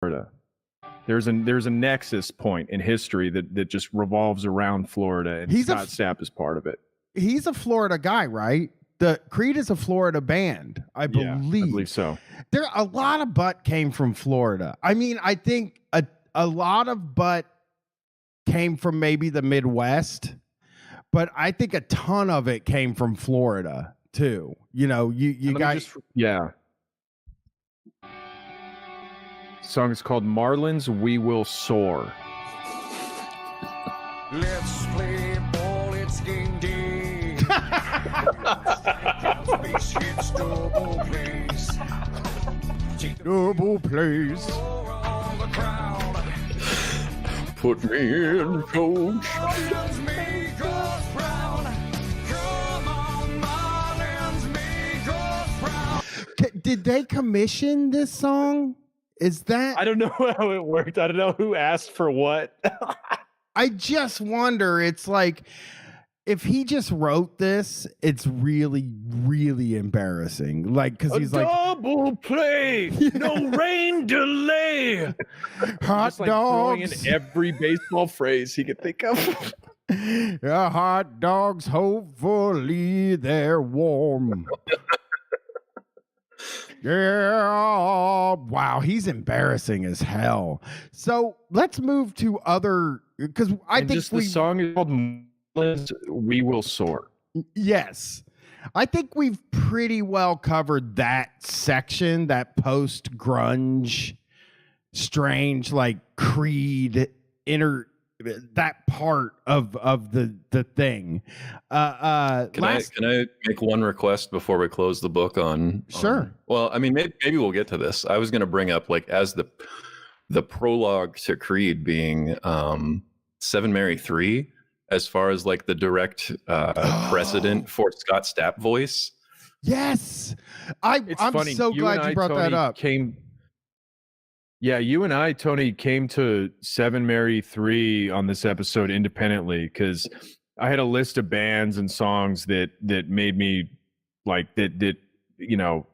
Florida. There's a nexus point in history that just revolves around Florida, and Scott Stapp is part of it. He's a Florida guy, right? The Creed is a Florida band, I believe. Yeah, I believe so. There a lot of butt came from Florida. I mean, I think a lot of butt came from maybe the Midwest, but I think a ton of it came from Florida too. You know, you guys. Yeah. Song is called Marlins We Will Soar. Let's play ball, it's game day. Base hits, double plays. Double plays. On the crowd. Put me in, coach. Marlins make us proud. Come on, Marlins make us proud. Did they commission this song? Is that? I don't know how it worked. I don't know who asked for what. I just wonder. It's like if he just wrote this, it's really, really embarrassing. Like because he's like double play, no rain delay. Hot just, like, dogs. throwing in every baseball phrase he could think of. Hot dogs. Hopefully they're warm. Yeah, wow, he's embarrassing as hell. So let's move to other because I think the song is called Marlins We Will Soar. Yes, I think we've pretty well covered that section, that post grunge, strange like Creed that part of the thing. Can I make one request before we close the book on? Sure. Well, I mean, maybe we'll get to this. I was going to bring up like as the prologue to Creed being Seven Mary 3, as far as like the direct precedent for Scott Stapp voice. Yes, I'm funny. so glad you brought that up. Yeah, you and I, Tony, came to Seven Mary 3 on this episode independently because I had a list of bands and songs that made me like that you know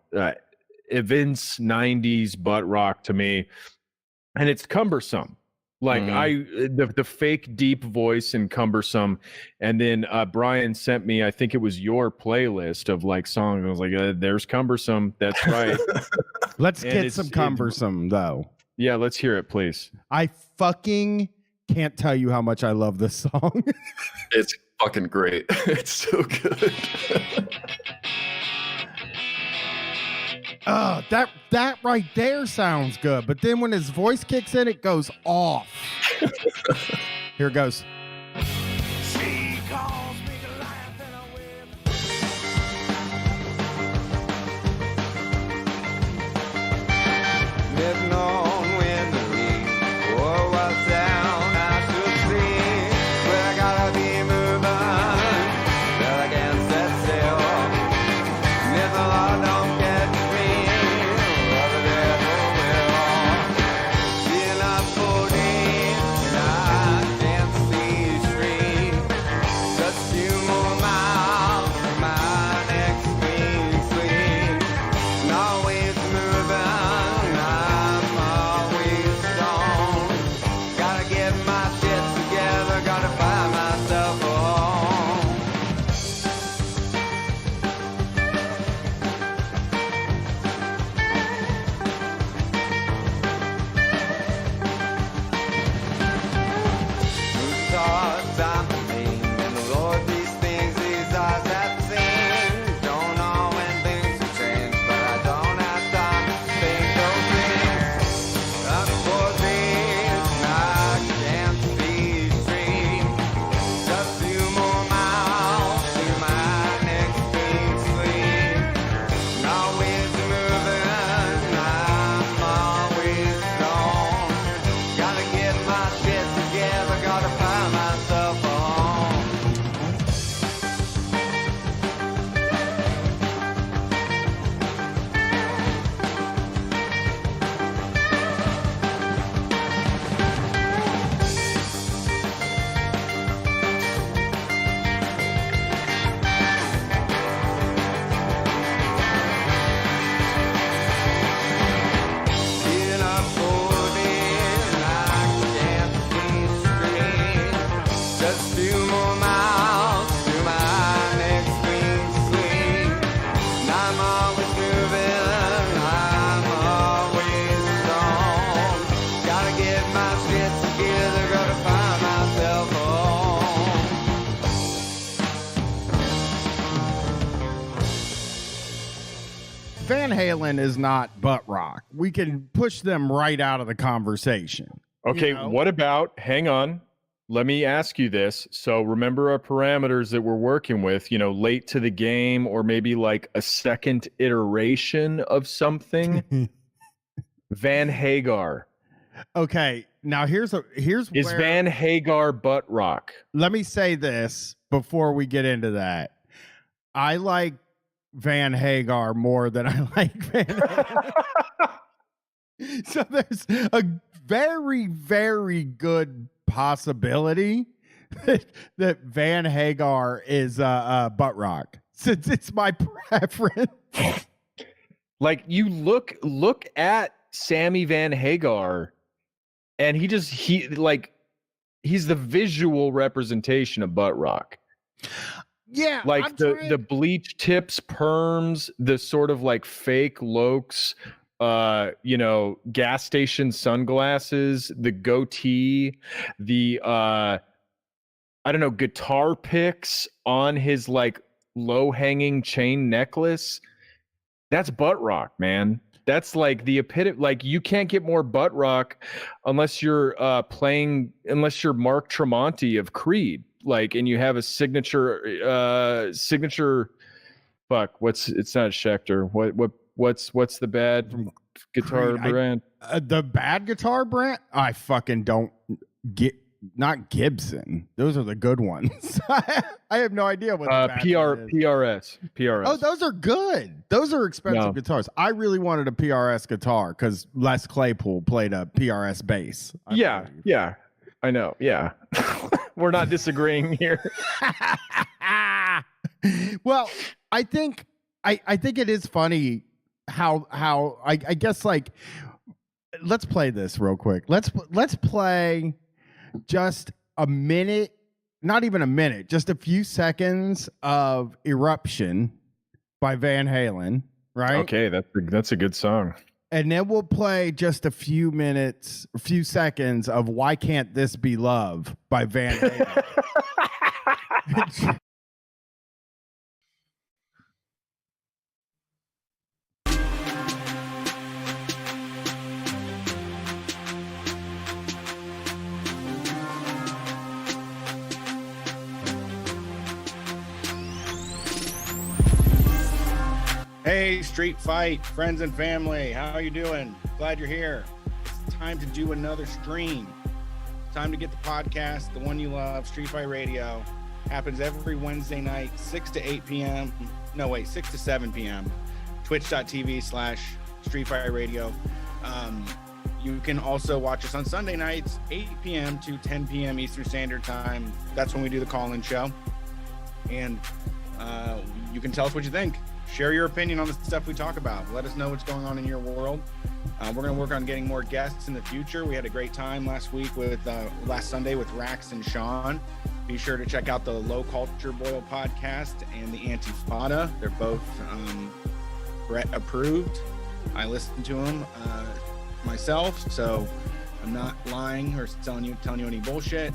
evince 90s butt rock to me, and it's cumbersome. Like the fake deep voice in Cumbersome, and then Brian sent me, I think it was your playlist of like songs. I was like, "There's Cumbersome." That's right. Let's get some Cumbersome though. Yeah, let's hear it, please. I fucking can't tell you how much I love this song. It's fucking great. It's so good. Oh, that right there sounds good. But then when his voice kicks in, it goes off. Here it goes. She calls me to laugh and I whip. Living on when the leaf was down, I should see. But I gotta be moving, but I can't sit still. If the law don't catch me, what the devil will. Feel not for deep, and I can't see straight. Just few more miles from my next clean sleep. And always moving, I'm Van Halen is not butt rock. We can push them right out of the conversation. Okay, You know? what about, hang on, let me ask you this. So remember our parameters that we're working with, late to the game or maybe like a second iteration of something. Van Hagar. Okay, now here's Is where Van Hagar butt rock? let me say this before we get into that. I like Van Hagar more than I like Van Halen. So there's a very, very good possibility that Van Hagar is butt rock, since it's my preference. Like you look at Sammy Van Hagar, and he's the visual representation of butt rock. Yeah, Like the bleach tips, perms, the sort of like fake lokes, gas station sunglasses, the goatee, the I don't know, guitar picks on his like low hanging chain necklace. That's butt rock, man. That's like the epitome. Like you can't get more butt rock unless you're Mark Tremonti of Creed. Like, and you have a signature. Fuck, it's not Schecter. What's the bad From guitar Creed, brand? The bad guitar brand, I fucking don't get. Not Gibson. Those are the good ones. I have no idea what the bad one is. PRS. Oh, those are good. Those are expensive guitars. I really wanted a PRS guitar because Les Claypool played a PRS bass. Yeah, I know. Yeah, we're not disagreeing here. Well, I think it is funny how I guess, like, let's play this real quick. Let's play just a minute, not even a minute, just a few seconds of Eruption by Van Halen, right? Okay, that's a good song. And then we'll play just a few seconds of Why Can't This Be Love by Van Halen. Hey, Street Fight friends and family, how are you doing? Glad you're here. It's time to do another stream. Time to get the podcast, the one you love, Street Fight Radio. Happens every Wednesday night, 6 to 8 p.m. No, wait, 6 to 7 p.m. Twitch.tv/Street Fight Radio. You can also watch us on Sunday nights, 8 p.m. to 10 p.m. Eastern Standard Time. That's when we do the call-in show. And you can tell us what you think. Share your opinion on the stuff we talk about. Let us know what's going on in your world. We're going to work on getting more guests in the future. We had a great time last Sunday with Rax and Sean. Be sure to check out the Low Culture Boil podcast and the Antifada. They're both Brett approved. I listened to them myself, so I'm not lying or telling you any bullshit.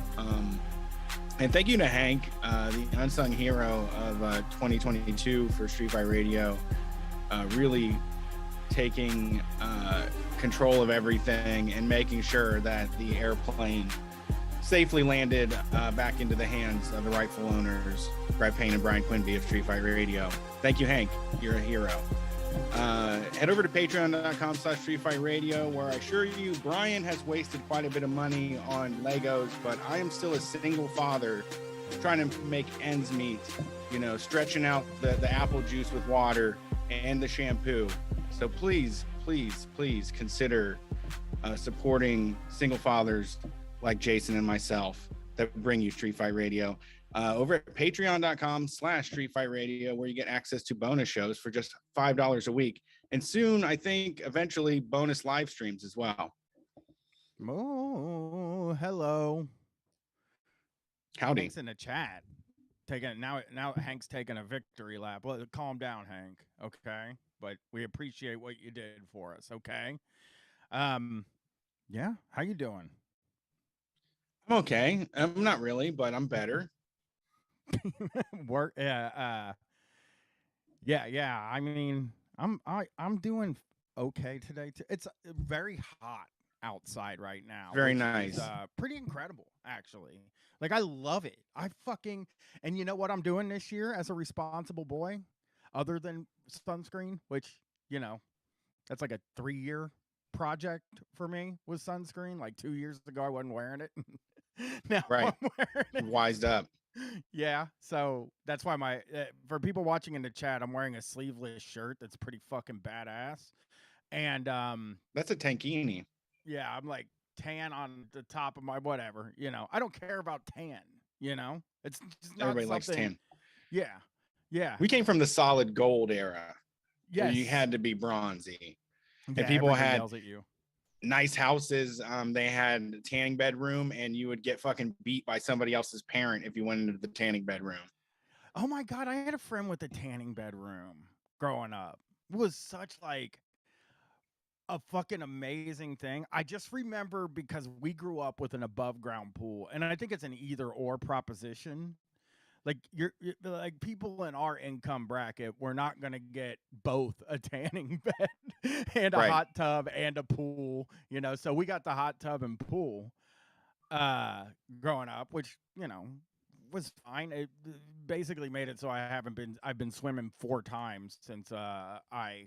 And thank you to Hank, the unsung hero of 2022 for Street Fight Radio, really taking control of everything and making sure that the airplane safely landed back into the hands of the rightful owners, Brett Payne and Brian Quinby of Street Fight Radio. Thank you, Hank. You're a hero. Head over to patreon.com/Street Fight Radio, where I assure you Brian has wasted quite a bit of money on Legos, but I am still a single father trying to make ends meet, stretching out the apple juice with water and the shampoo. So please consider supporting single fathers like Jason and myself that bring you Street Fight Radio. Over at patreon.com/Street Fight Radio, where you get access to bonus shows for just $5 a week. And soon, I think, eventually, bonus live streams as well. Oh, hello. Howdy. Hank's in the chat. Now Hank's taking a victory lap. Well, calm down, Hank. Okay. But we appreciate what you did for us. Okay. Yeah. How you doing? I'm okay. I'm not really, but I'm better. Work. Yeah. I mean, I'm doing okay today. It's very hot outside right now. Very which nice. Is, pretty incredible, actually. Like I love it. And you know what I'm doing this year as a responsible boy, other than sunscreen, which you know that's like a 3-year project for me with sunscreen. Like 2 years ago, I wasn't wearing it. Now Right. I'm wearing it. Wised up. Yeah, so that's why for people watching in the chat, I'm wearing a sleeveless shirt that's pretty fucking badass, and That's a tankini. yeah, I'm like tan on the top of my whatever. I don't care about tan. It's just not Everybody likes something. tan. Yeah, yeah, We came from the solid gold era where yes. you had to be bronzy. Yeah, people everyone had- yells at you. Nice houses. They had a tanning bedroom, and you would get fucking beat by somebody else's parent if you went into the tanning bedroom. Oh my god, I had a friend with a tanning bedroom growing up. It was such like a fucking amazing thing. I just remember because we grew up with an above ground pool, and I think it's an either or proposition. Like you're like people in our income bracket, we're not gonna get both a tanning bed and a Right. hot tub and a pool. So we got the hot tub and pool growing up, which was fine. It basically made it so I've been swimming 4 times since I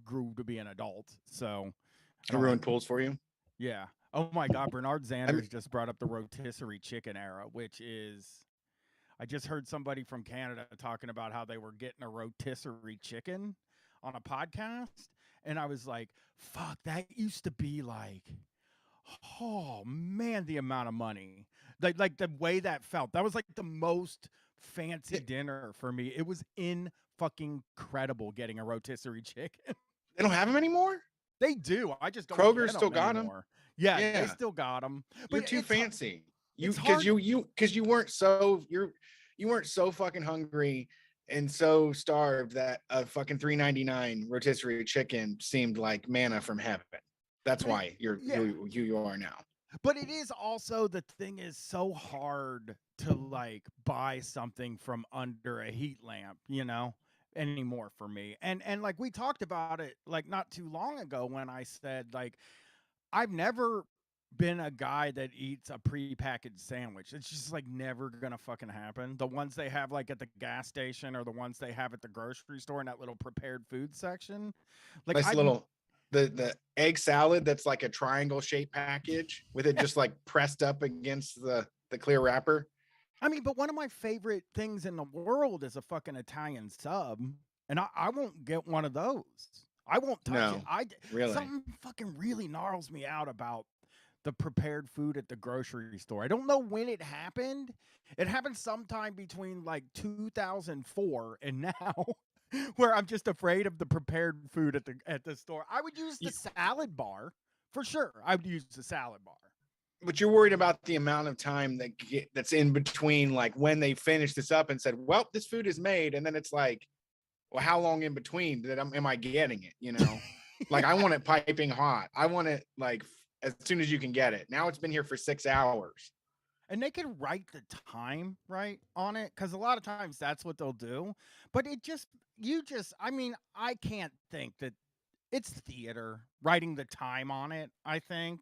grew to be an adult. So I ruined pools for you. yeah. Oh my god, Bernard Sanders just brought up the rotisserie chicken era, which is I just heard somebody from Canada talking about how they were getting a rotisserie chicken on a podcast, and I was like, fuck, that used to be like, oh man, the amount of money. Like the way that felt. That was like the most fancy dinner for me. It was fucking incredible getting a rotisserie chicken. They don't have them anymore? They do. I just don't Kroger get still got 'em. anymore. Yeah, Yeah. they still got them. You're too fancy. it's Because hard- you weren't so you weren't so fucking hungry and so starved that a fucking $3.99 rotisserie chicken seemed like manna from heaven. That's why you're who you are now. But it is also, the thing is so hard to like buy something from under a heat lamp, anymore for me. And like we talked about it like not too long ago when I said like I've never been a guy that eats a prepackaged sandwich. It's just like never gonna fucking happen. The ones they have like at the gas station or the ones they have at the grocery store in that little prepared food section. Like Nice little the egg salad that's like a triangle shaped package with it just like pressed up against the clear wrapper. I mean, but one of my favorite things in the world is a fucking Italian sub, and I won't get one of those. I won't touch it. Really? Something fucking really gnarls me out about the prepared food at the grocery store. I don't know when it happened. It happened sometime between like 2004 and now, where I'm just afraid of the prepared food at the store. I would use the salad bar for sure. I would use the salad bar. But you're worried about the amount of time that's in between, like when they finish this up and said, well, this food is made. And then it's like, well, how long in between am I getting it? Like I want it piping hot. I want it like as soon as you can get it. Now it's been here for 6 hours. And they can write the time right on it, because a lot of times that's what they'll do. But I mean, I can't think that it's theater writing the time on it. I think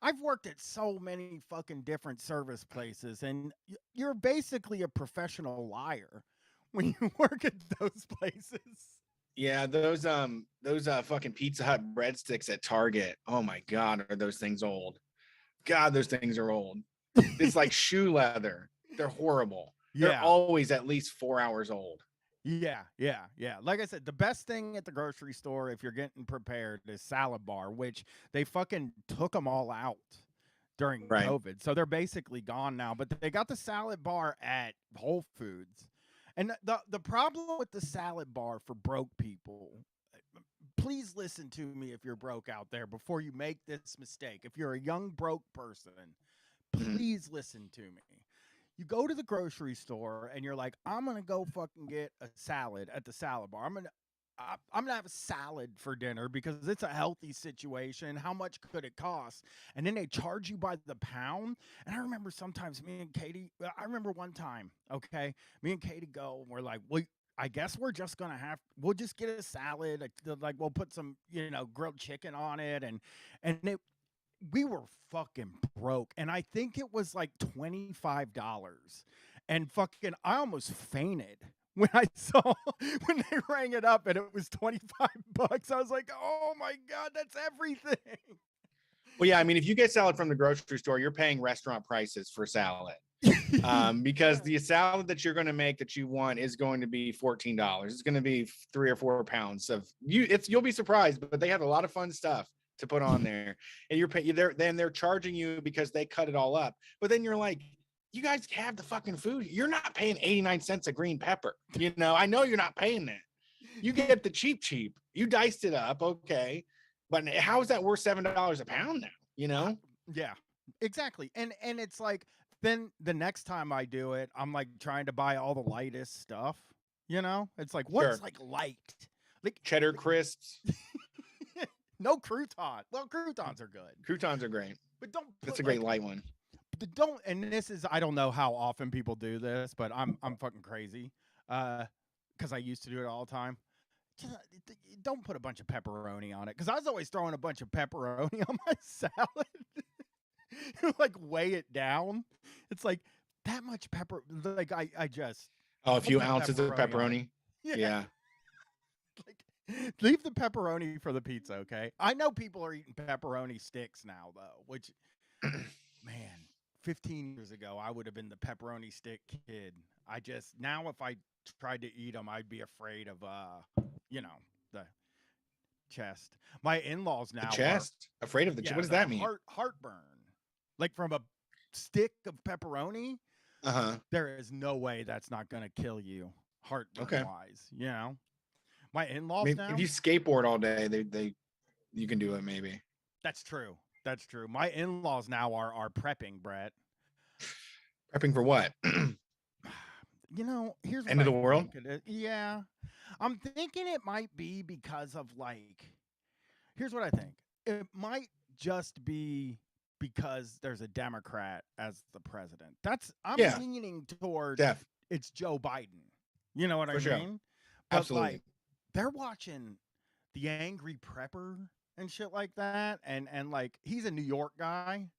I've worked at so many fucking different service places, and you're basically a professional liar when you work at those places. Yeah, those fucking Pizza Hut breadsticks at Target. Oh my God, are those things old? God, those things are old. It's like shoe leather. They're horrible. They're always at least 4 hours old. Yeah. Like I said, the best thing at the grocery store, if you're getting prepared, is salad bar, which they fucking took them all out during COVID. So they're basically gone now, but they got the salad bar at Whole Foods. And the problem with the salad bar for broke people, please listen to me if you're broke out there before you make this mistake. If you're a young broke person, please listen to me. You go to the grocery store and you're like, I'm going to go fucking get a salad at the salad bar. I'm going to have a salad for dinner because it's a healthy situation. How much could it cost? And then they charge you by the pound. And I remember sometimes me and Katie, I remember one time, okay, me and Katie go and we're like, well, I guess we'll just get a salad, like we'll put some, grilled chicken on it, and we were fucking broke, and I think it was like $25, and fucking I almost fainted when I saw when they rang it up and it was $25. I was like, oh my god, that's everything. Well, yeah, I mean, if you get salad from the grocery store, you're paying restaurant prices for salad. Because the salad that you're going to make that you want is going to be $14. It's going to be 3 or 4 pounds of you'll be surprised, but they have a lot of fun stuff to put on there, and they're charging you because they cut it all up. But then you're like, you guys have the fucking food. You're not paying 89 cents a green pepper. I know you're not paying that. You get the cheap. You diced it up, okay, but how is that worth $7 a pound now? Yeah, exactly. And it's like, then the next time I do it, I'm like trying to buy all the lightest stuff. It's like, what's like light? Like cheddar crisps. No crouton. Well, croutons are good. Croutons are great, but don't. That's a great light one. But don't. And this is, I don't know how often people do this, but I'm fucking crazy, because I used to do it all the time. Just, don't put a bunch of pepperoni on it, because I was always throwing a bunch of pepperoni on my salad. Like weigh it down. It's like that much pepper. Like I just a few ounces of pepperoni. Yeah. Like, leave the pepperoni for the pizza, okay? I know people are eating pepperoni sticks now, though, which, man, 15 years ago, I would have been the pepperoni stick kid. Now if I tried to eat them, I'd be afraid of, the chest. My in-laws now. The chest? Afraid of the chest? What does that mean? Heartburn. Like from a stick of pepperoni? Uh-huh. There is no way that's not going to kill you, heartburn-wise, My in-laws now. If you skateboard all day, you can do it maybe. That's true. My in-laws now are prepping, Brett. Prepping for what? Here's end of the world. Yeah, I'm thinking it might be because of here's what I think. It might just be because there's a Democrat as the president. I'm leaning toward it's Joe Biden. You know what I mean? But absolutely. They're watching The Angry Prepper and shit like that, and he's a New York guy,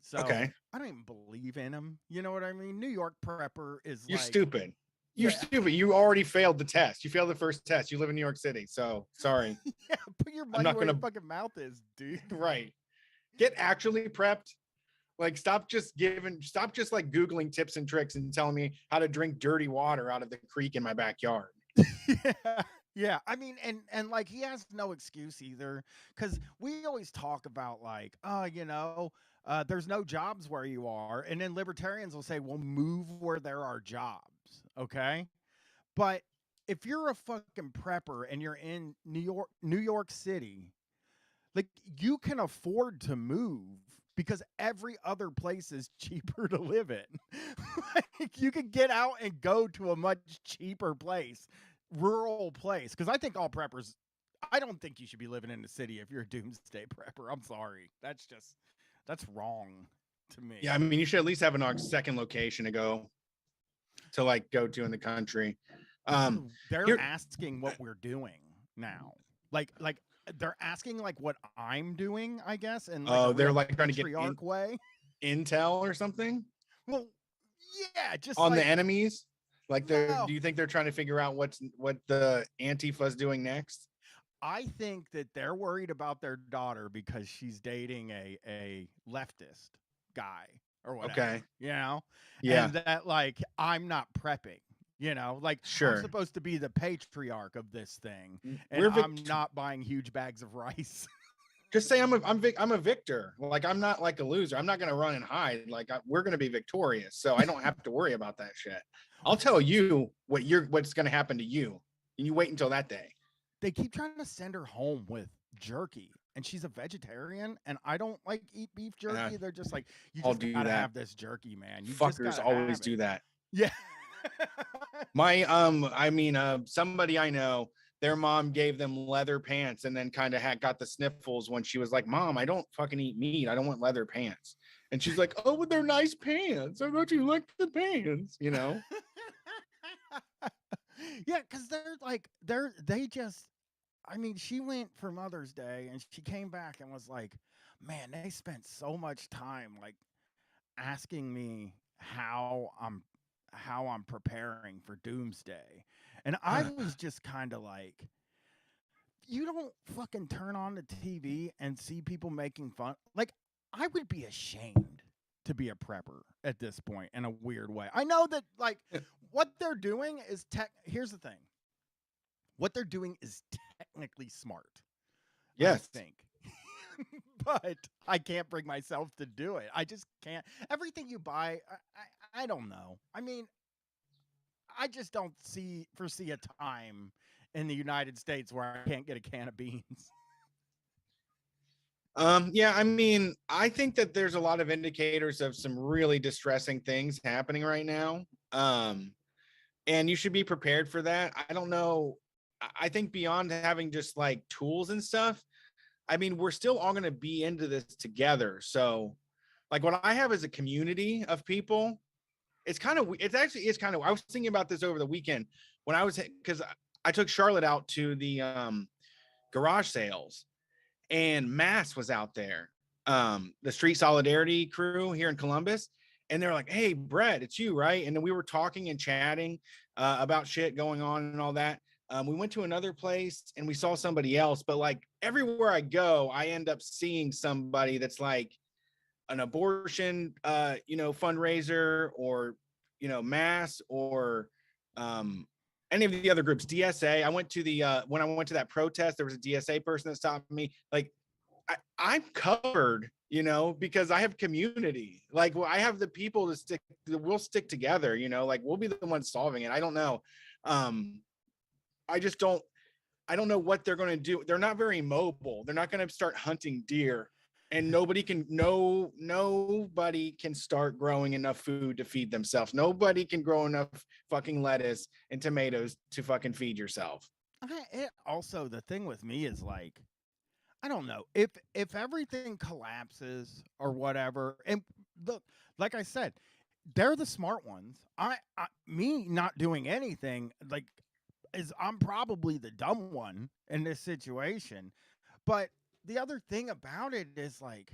so I don't even believe in him. You know what I mean? New York Prepper is you're stupid. You're stupid. You already failed the test. You failed the first test. You live in New York City, so sorry. Yeah, put your money where your fucking mouth is, dude. Right. Get actually prepped. Like stop just like Googling tips and tricks and telling me how to drink dirty water out of the creek in my backyard. Yeah. I mean, and he has no excuse either, because we always talk about there's no jobs where you are, and then libertarians will say, well, move where there are jobs, okay? But if you're a fucking prepper and you're in New York City, you can afford to move because every other place is cheaper to live in. You can get out and go to a much cheaper place, rural place. Because I think all preppers, I don't think you should be living in the city if you're a doomsday prepper. I'm sorry. That's wrong to me. Yeah, I mean, you should at least have a second location to go to in the country. They're asking what we're doing now. They're asking what I'm doing, I guess, and they're trying to get way intel or something. Well, yeah, just on the enemies. Do you think they're trying to figure out what the Antifa's doing next? I think that they're worried about their daughter because she's dating a leftist guy or whatever. Okay, yeah, and that I'm not prepping. Sure. I'm supposed to be the patriarch of this thing, and I'm not buying huge bags of rice. Just say I'm a victor. I'm not a loser. I'm not going to run and hide. We're going to be victorious, so I don't have to worry about that shit. I'll tell you what's going to happen to you, and you wait until that day. They keep trying to send her home with jerky, and she's a vegetarian, and I don't eat beef jerky. They're just you just gotta have this jerky, man. You fuckers always do that. Yeah. Somebody I know, their mom gave them leather pants and then kind of got the sniffles when she was like, Mom, I don't fucking eat meat. I don't want leather pants. And she's like, oh, but they're nice pants. I thought you liked the pants, Yeah, because they just. I mean, she went for Mother's Day and she came back and was like, "Man, they spent so much time like asking me how I'm preparing for Doomsday," and I was just kind of like, "You don't fucking turn on the TV and see people making fun. Like, I would be ashamed." To be a prepper at this point in a weird way. I know that like what they're doing is here's the thing. What they're doing is technically smart. I Yes. think. But I can't bring myself to do it. I just can't. Everything you buy, I don't know. I mean, I just don't foresee a time in the United States where I can't get a can of beans. Yeah, I mean, I think that there's a lot of indicators of some really distressing things happening right now. And you should be prepared for that. I don't know. I think beyond having just like tools and stuff, I mean, we're still all going to be into this together. So, like, what I have is a community of people. It's kind of, it's kind of, I was thinking about this over the weekend when because I took Charlotte out to the garage sales and Mass was out there, the Street Solidarity crew here in Columbus. And they're like, "Hey, Brett, it's you, right?" And then we were talking and chatting about shit going on and all that. We went to another place and we saw somebody else, but like everywhere I go, I end up seeing somebody that's like an abortion, fundraiser, or Mass, or any of the other groups, DSA. I went to when I went to that protest, there was a DSA person that stopped me. Like, I'm covered, because I have community. Like, well, I have the people we'll stick together, like we'll be the ones solving it. I don't know. I just don't, I don't know what they're going to do. They're not very mobile. They're not going to start hunting deer, and nobody can start growing enough food to feed themselves. Nobody can grow enough fucking lettuce and tomatoes to fucking feed yourself. Also, the thing with me is like, I don't know if everything collapses or whatever. And look, like I said, they're the smart ones. Me not doing anything like I'm probably the dumb one in this situation. But the other thing about it is like,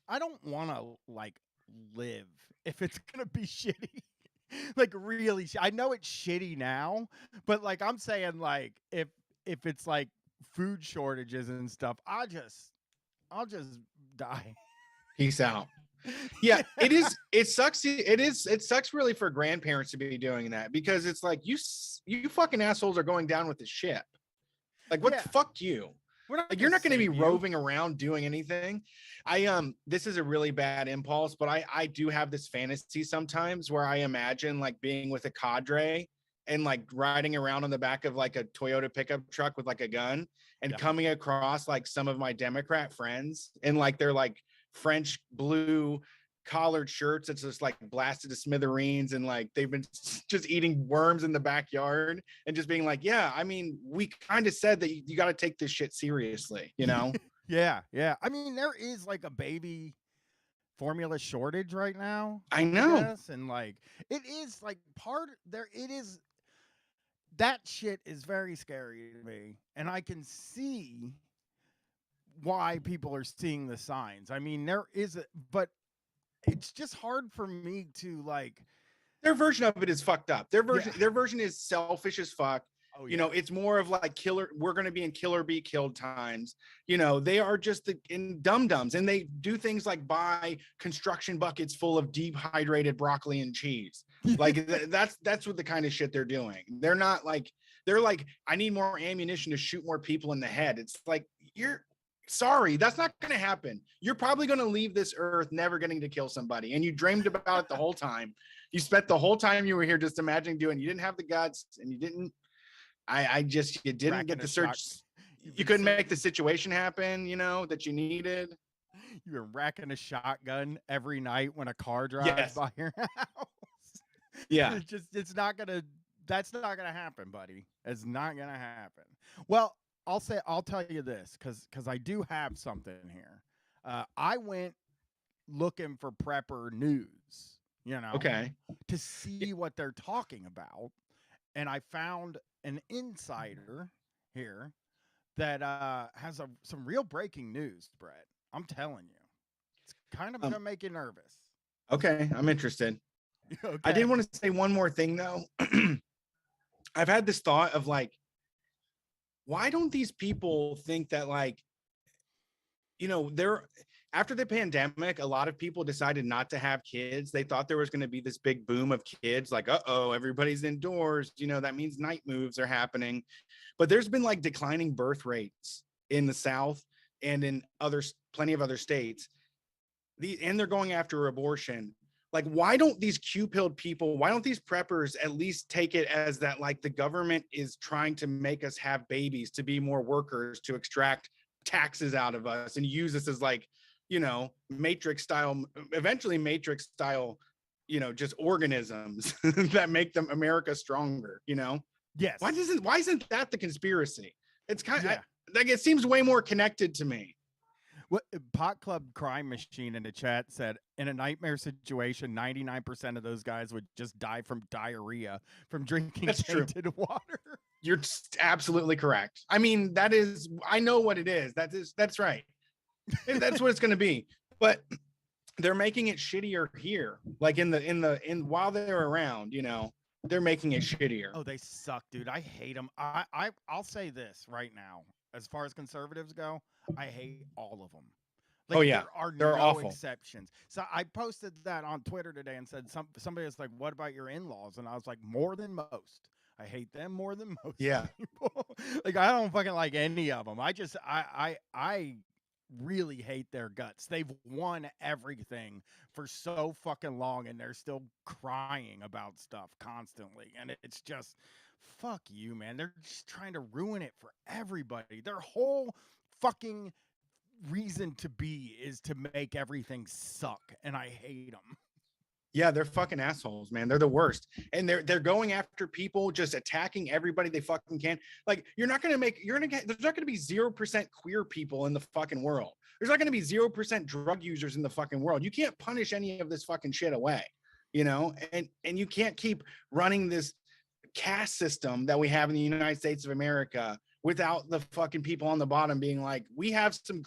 I don't want to like live if it's gonna be shitty. Like really, I know it's shitty now, but like I'm saying, like if it's like food shortages and stuff, I'll just die. Peace out. Yeah, it is. It sucks. It sucks really for grandparents to be doing that, because it's like you fucking assholes are going down with the ship. Like, what? Yeah. Fuck you. Like, you're not going to be roving around doing anything. This is a really bad impulse, but I do have this fantasy sometimes where I imagine like being with a cadre and like riding around on the back of like a Toyota pickup truck with like a gun and coming across like some of my Democrat friends, and like they're like French blue collared shirts that's just like blasted to smithereens, and like they've been just eating worms in the backyard, and just being like, yeah, I mean, we kind of said that you got to take this shit seriously, Yeah. I mean, there is like a baby formula shortage right now. I know. Yes, and like it is like it is, that shit is very scary to me, and I can see why people are seeing the signs. I mean, but it's just hard for me to like. Their version of it is fucked up. Their version is selfish as fuck. Oh, yeah. It's more of like we're going to be in kill or be killed times. They are just in dum-dums, and they do things like buy construction buckets full of dehydrated broccoli and cheese. Like that's what the kind of shit they're doing. They're not like, they're like, I need more ammunition to shoot more people in the head. It's like, sorry, that's not going to happen. You're probably going to leave this earth never getting to kill somebody, and you dreamed about it the whole time. You spent the whole time you were here just imagining doing. You didn't have the guts, and you didn't. You didn't get the search. You couldn't make the situation happen, that you needed. You've been racking a shotgun every night when a car drives by your house. Yeah. That's not gonna happen, buddy. It's not gonna happen. Well, I'll tell you this, because I do have something here. I went looking for prepper news, okay, to see what they're talking about. and I found an insider here that has some real breaking news, Brett. I'm telling you, it's kind of Um, gonna make you nervous. Okay, I'm interested. Okay. I did want to say one more thing though. I've had this thought of like, why don't these people think that like, they're after the pandemic, a lot of people decided not to have kids. They thought there was going to be this big boom of kids, like, everybody's indoors. That means night moves are happening. But there's been like declining birth rates in the South and in plenty of other states. And they're going after abortion. Like, why don't these Q-pilled people, why don't these preppers at least take it as that like the government is trying to make us have babies to be more workers, to extract taxes out of us and use us as like, eventually matrix style, just organisms that make them America stronger, Yes. Why isn't that the conspiracy? It's kind of Yeah. like, it seems way more connected to me. What Pot Club Crime Machine in the chat said, in a nightmare situation, 99% of those guys would just die from diarrhea from drinking That's true. tainted water. You're absolutely correct. I mean, I know what it is. That's right. That's what it's going to be. But they're making it shittier here. Like while they're around, they're making it shittier. Oh, they suck, dude. I hate them. I'll say this right now. As far as conservatives go, I hate all of them. Like, Oh, yeah. there are They're no awful. exceptions. So I posted that on Twitter today and said somebody was like, "What about your in-laws?" And I was like, "More than most. I hate them more than most Yeah. people." Like, I don't fucking like any of them. I really hate their guts. They've won everything for so fucking long, and they're still crying about stuff constantly. And it's just, fuck you, man. They're just trying to ruin it for everybody. Their whole fucking reason to be is to make everything suck, and I hate them. Yeah, they're fucking assholes, man. They're the worst. And they're going after people, just attacking everybody they fucking can. Like, there's not gonna be 0% queer people in the fucking world. There's not gonna be 0% drug users in the fucking world. You can't punish any of this fucking shit away, and you can't keep running this caste system that we have in the United States of America without the fucking people on the bottom being like, we have some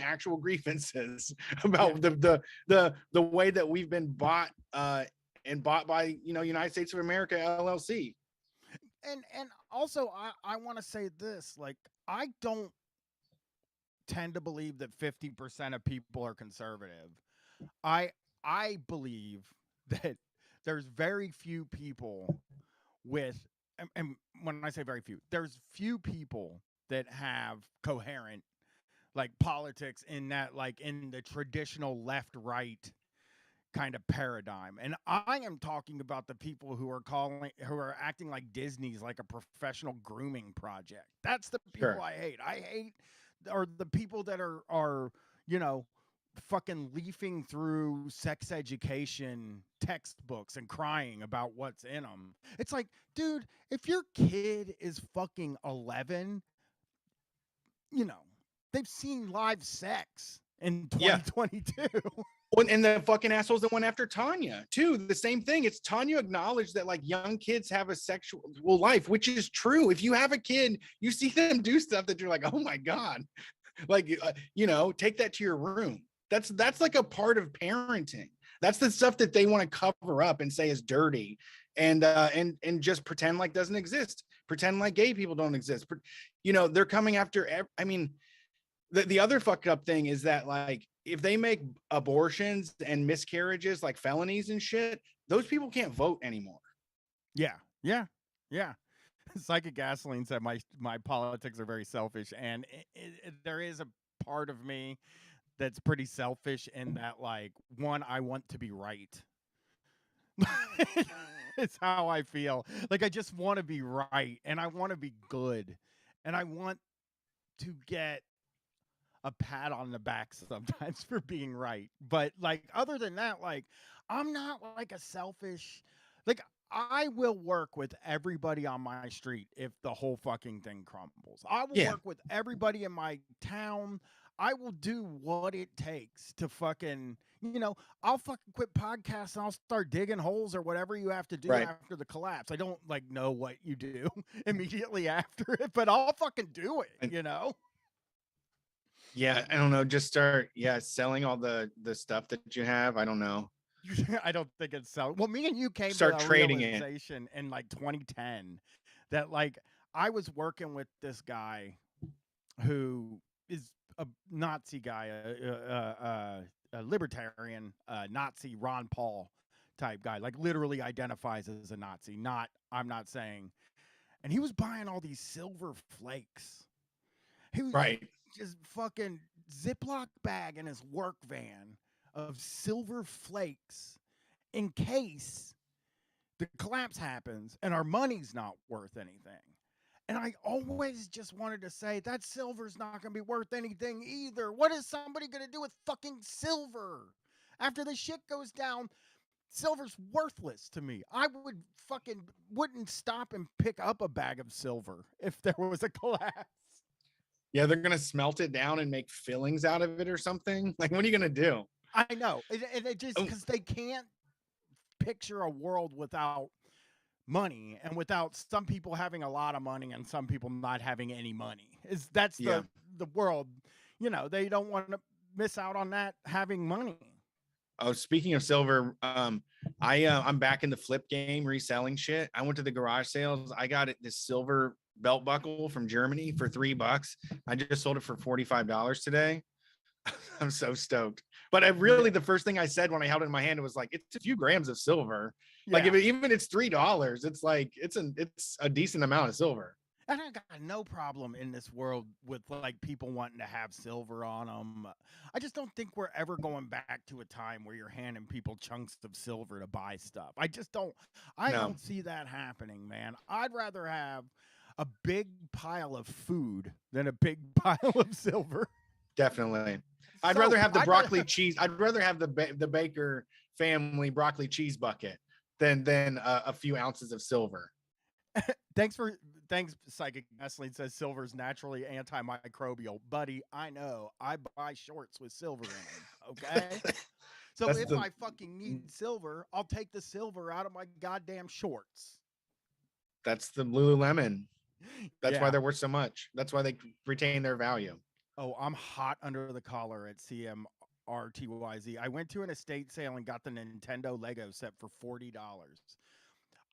actual grievances about the way that we've been bought by United States of America LLC. And also, I want to say this, like, I don't tend to believe that 50% of people are conservative. I believe that there's very few people with, and when I say very few, there's few people that have coherent like politics in that, like, in the traditional left-right kind of paradigm. And I am talking about the people who are acting like Disney's like a professional grooming project. That's the people Sure. I hate. I hate are the people that are fucking leafing through sex education textbooks and crying about what's in them. It's like, dude, if your kid is fucking 11, they've seen live sex in 2022. And the fucking assholes that went after Tanya too. The same thing. It's Tanya acknowledged that like young kids have a sexual life, which is true. If you have a kid, you see them do stuff that you're like, oh my God, like, take that to your room. That's like a part of parenting. That's the stuff that they want to cover up and say is dirty, and just pretend like doesn't exist. Pretend like gay people don't exist. They're coming after. I mean, the other fucked up thing is that, like, if they make abortions and miscarriages like felonies and shit, those people can't vote anymore. Yeah. Psychic Gasoline said my politics are very selfish, and there is a part of me that's pretty selfish in that, like, one, I want to be right. It's how I feel. Like, I just want to be right, and I want to be good, and I want to get a pat on the back sometimes for being right. But, like, other than that, like, I'm not like a selfish, like, I will work with everybody on my street if the whole fucking thing crumbles. I will work with everybody in my town. I will do what it takes to fucking, I'll fucking quit podcasts and I'll start digging holes or whatever you have to do Right. after the collapse. I don't like know what you do immediately after it, but I'll fucking do it, Yeah, I don't know. Just start, selling all the stuff that you have. I don't know. I don't think it's so. Well, me and you came Start to a trading it. realization in like 2010 that like I was working with this guy who is a Nazi guy, a libertarian Nazi Ron Paul type guy, like literally identifies as a Nazi. I'm not saying. And he was buying all these silver flakes. He was just fucking Ziploc bag in his work van of silver flakes in case the collapse happens and our money's not worth anything. And I always just wanted to say that silver's not going to be worth anything either. What is somebody going to do with fucking silver? After the shit goes down, silver's worthless to me. I wouldn't stop and pick up a bag of silver if there was a collapse. Yeah, they're gonna smelt it down and make fillings out of it or something. Like, what are you gonna do? I know. It just because they can't picture a world without money and without some people having a lot of money and some people not having any money. That's the world. They don't want to miss out on that having money. Oh, speaking of silver, I'm back in the flip game, reselling shit. I went to the garage sales. I got this silver belt buckle from Germany for $3. I just sold it for $45 today. I'm so stoked. But the first thing I said when I held it in my hand, it was like, it's a few grams of silver. Yeah. Like even it's $3, it's like it's a decent amount of silver. And I got no problem in this world with like people wanting to have silver on them. I just don't think we're ever going back to a time where you're handing people chunks of silver to buy stuff. I just don't. I don't see that happening, man. I'd rather have a big pile of food than a big pile of silver. Definitely. I'd rather have the broccoli cheese. I'd rather have the Baker family broccoli cheese bucket than a few ounces of silver. Thanks, Psychic Gasoline says silver is naturally antimicrobial. Buddy, I know. I buy shorts with silver in them, okay? So if I fucking need silver, I'll take the silver out of my goddamn shorts. That's the Lululemon. That's why they're worth so much. That's why they retain their value. Oh, I'm hot under the collar at CMRTYZ. I went to an estate sale and got the Nintendo Lego set for $40.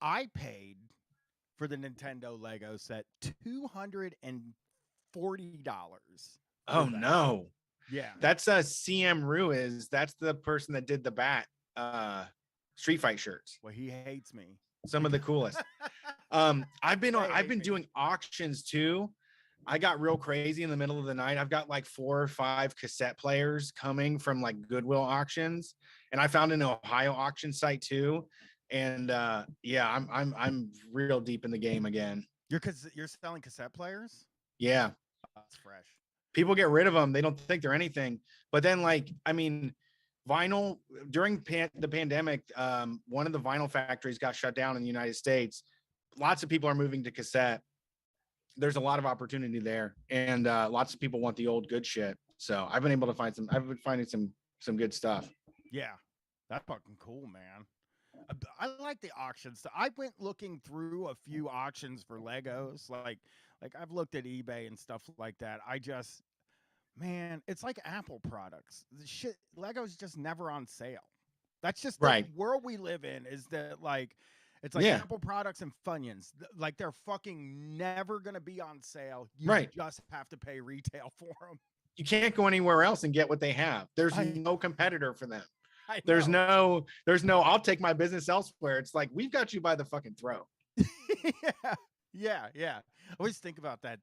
I paid for the Nintendo Lego set $240. Oh no. Yeah. That's CM Ruiz. That's the person that did the Bat Street Fight shirts. Well, he hates me. Some of the coolest. I've been doing auctions too. I got real crazy in the middle of the night. I've got like 4 or 5 cassette players coming from like Goodwill auctions, and I found an Ohio auction site too. And I'm real deep in the game again. You're selling cassette players? Yeah. That's fresh. People get rid of them. They don't think they're anything. But then vinyl during the pandemic, one of the vinyl factories got shut down in the United States. Lots of people are moving to cassette. There's a lot of opportunity there, and lots of people want the old good shit. So I've been finding some good stuff. Yeah, that's fucking cool, man. I like the auctions. I went looking through a few auctions for Legos. Like I've looked at eBay and stuff like that. Man, it's like Apple products. The shit, Lego's just never on sale. That's just the world we live in. Is that like, it's like Apple products and Funyuns. Like they're fucking never gonna be on sale. You just have to pay retail for them. You can't go anywhere else and get what they have. There's no competitor for them. There's no, I'll take my business elsewhere. It's like, we've got you by the fucking throat. Yeah. I always think about that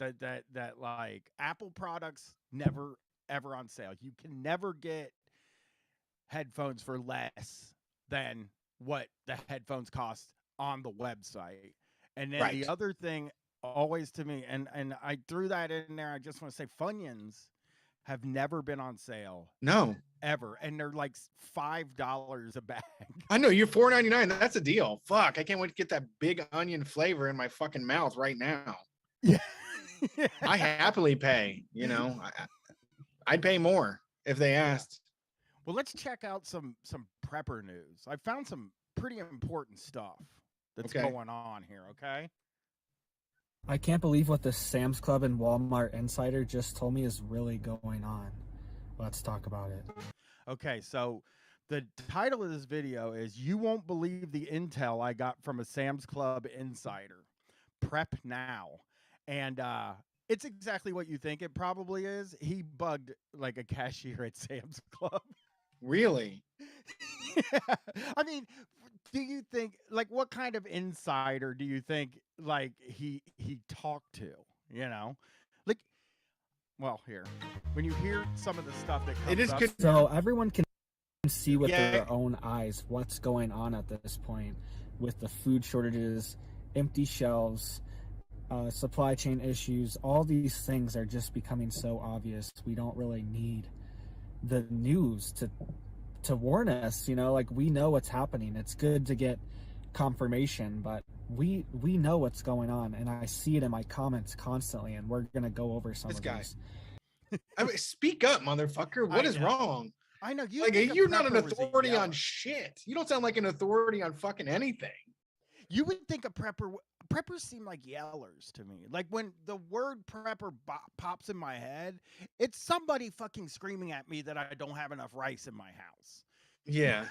like Apple products never ever on sale. You can never get headphones for less than what the headphones cost on the website. And then the other thing always to me, and I threw that in there, I just want to say Funyuns have never been on sale. No. Ever. And they're like $5 a bag. I know, you're $4.99. That's a deal. Fuck, I can't wait to get that big onion flavor in my fucking mouth right now. Yeah. I happily pay, I'd pay more if they asked. Well, let's check out some prepper news. I found some pretty important stuff that's Okay. going on here, okay? I can't believe what the Sam's Club and Walmart insider just told me is really going on. Let's talk about it. Okay, so the title of this video is "You Won't Believe the Intel I Got from a Sam's Club Insider. Prep Now." And it's exactly what you think it probably is. He bugged like a cashier at Sam's Club. Really? I mean, do you think like what kind of insider do you think like he talked to? You know, like, well, here when you hear some of the stuff that comes It is up, good. So everyone can see with Yeah. their own eyes what's going on at this point with the food shortages, empty shelves, supply chain issues. All these things are just becoming so obvious. We don't really need the news to warn us, you know, like we know what's happening. It's good to get confirmation, but we know what's going on, and I see it in my comments constantly, and we're gonna go over some This of guy. these. I mean, speak up, motherfucker. What I is know. wrong? I know you. Like, think a you're not an prepper was a authority on yeller. shit. You don't sound like an authority on fucking anything. You would think a prepper. Preppers seem like yellers to me. Like when the word prepper pops in my head, it's somebody fucking screaming at me that I don't have enough rice in my house. Yeah.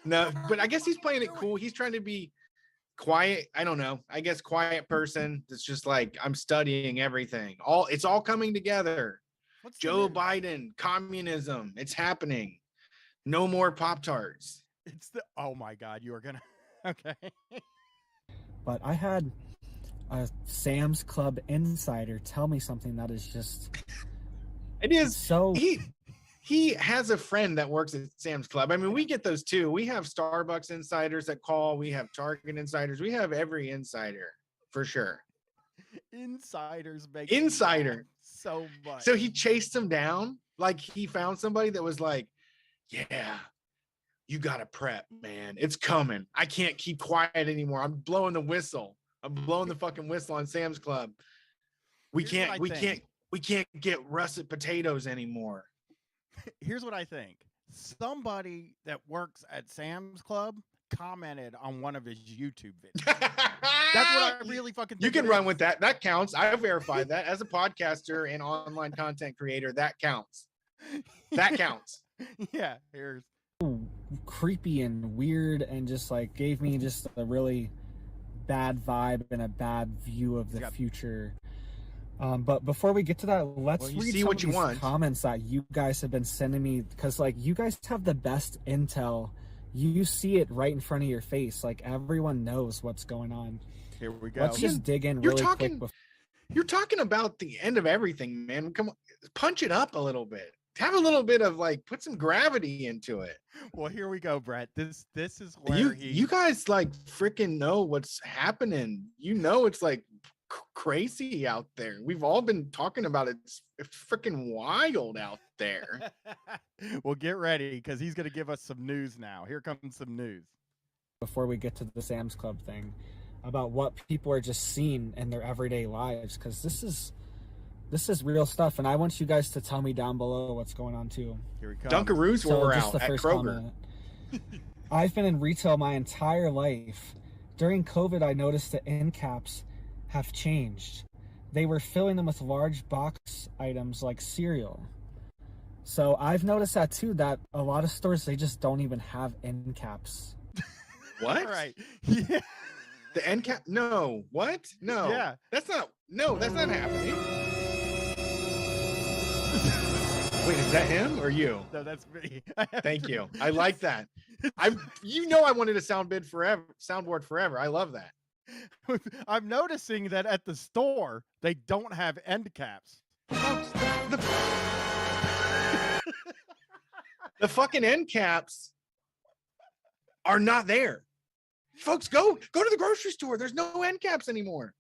No, but I guess he's playing it cool. He's trying to be quiet. I don't know. I guess quiet person that's just like, I'm studying everything. It's all coming together. What's the Joe news? Biden, communism. It's happening. No more Pop-Tarts. It's the. Oh my God, you are gonna. Okay. But I had a Sam's Club insider tell me something that is just It is. so He has a friend that works at Sam's Club. I mean, we get those too. We have Starbucks insiders that call. We have Target insiders. We have every insider for sure. Insiders make me Insider. laugh so much. So he chased him down. Like he found somebody that was like, yeah, you got to prep, man. It's coming. I can't keep quiet anymore. I'm blowing the whistle. I'm blowing the fucking whistle on Sam's Club. We Here's what I think. can't get russet potatoes anymore. Here's what I think. Somebody that works at Sam's Club commented on one of his YouTube videos. That's what I really fucking think. You can it run is. with that. That counts. I verified that as a podcaster and online content creator. That counts. That counts. Yeah, here's creepy and weird, and just like gave me just a really bad vibe and a bad view of the Got- future. But before we get to that, let's Well, you read see some what of you these want. comments that you guys have been sending me, because like you guys have the best intel. You see it right in front of your face. Like everyone knows what's going on. here we go. Let's just dig in You're really talking- quick. You're talking about the end of everything, man. Come on, punch it up a little bit. Have a little bit of like, put some gravity into it. Well, here we go, Brett. This is where You guys like freaking know what's happening. You know it's like crazy out there. We've all been talking about it. It's freaking wild out there. Well, get ready because he's going to give us some news now. Here comes some news. Before we get to the Sam's Club thing, about what people are just seeing in their everyday lives, because this is real stuff, and I want you guys to tell me down below what's going on too. Here we come. Dunkaroos were just out at Kroger. comment. I've been in retail my entire life. During COVID, I noticed the end caps have changed. They were filling them with large box items like cereal. So I've noticed that too, that a lot of stores, they just don't even have end caps. What? Right. Yeah. The end cap? No. What? No. Yeah. That's not. No, that's not happening. Wait, is that him or you? No, that's me. Thank you. I like that. I wanted a soundboard forever. I love that. I'm noticing that at the store they don't have end caps. Folks, the fucking end caps are not there. Folks, go to the grocery store. There's no end caps anymore.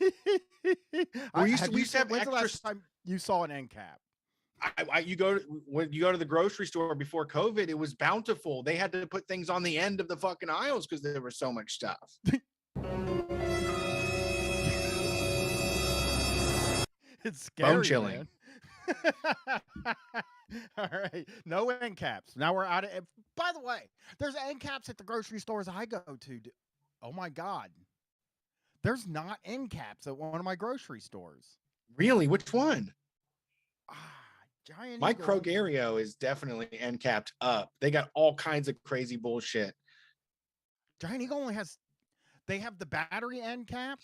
We used to have When's the extra. last time you saw an end cap? When you go to the grocery store before COVID, it was bountiful. They had to put things on the end of the fucking aisles because there was so much stuff. It's scary. Bone chilling. Man. All right. No end caps. Now we're out of. By the way, there's end caps at the grocery stores I go to. Oh my God. There's not end caps at one of my grocery stores. Really? Which one? Ah, Giant My Eagle. Krogerio is definitely end capped up. They got all kinds of crazy bullshit. Giant Eagle only has. They have the battery end cap,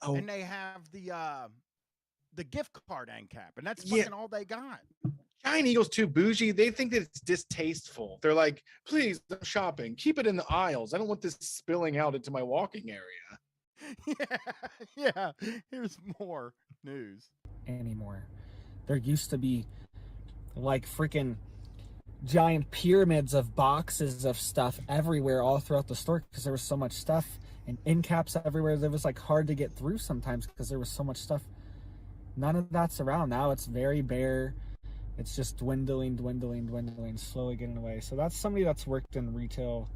Oh, and they have the gift card end cap, and that's Yeah. fucking all they got. Giant Eagle's too bougie. They think that it's distasteful. They're like, please, I'm shopping. Keep it in the aisles. I don't want this spilling out into my walking area. Yeah. Here's more news. Anymore. There used to be like freaking giant pyramids of boxes of stuff everywhere all throughout the store because there was so much stuff and end caps everywhere. It was like hard to get through sometimes because there was so much stuff. None of that's around now. It's very bare. It's just dwindling, slowly getting away. So that's somebody that's worked in retail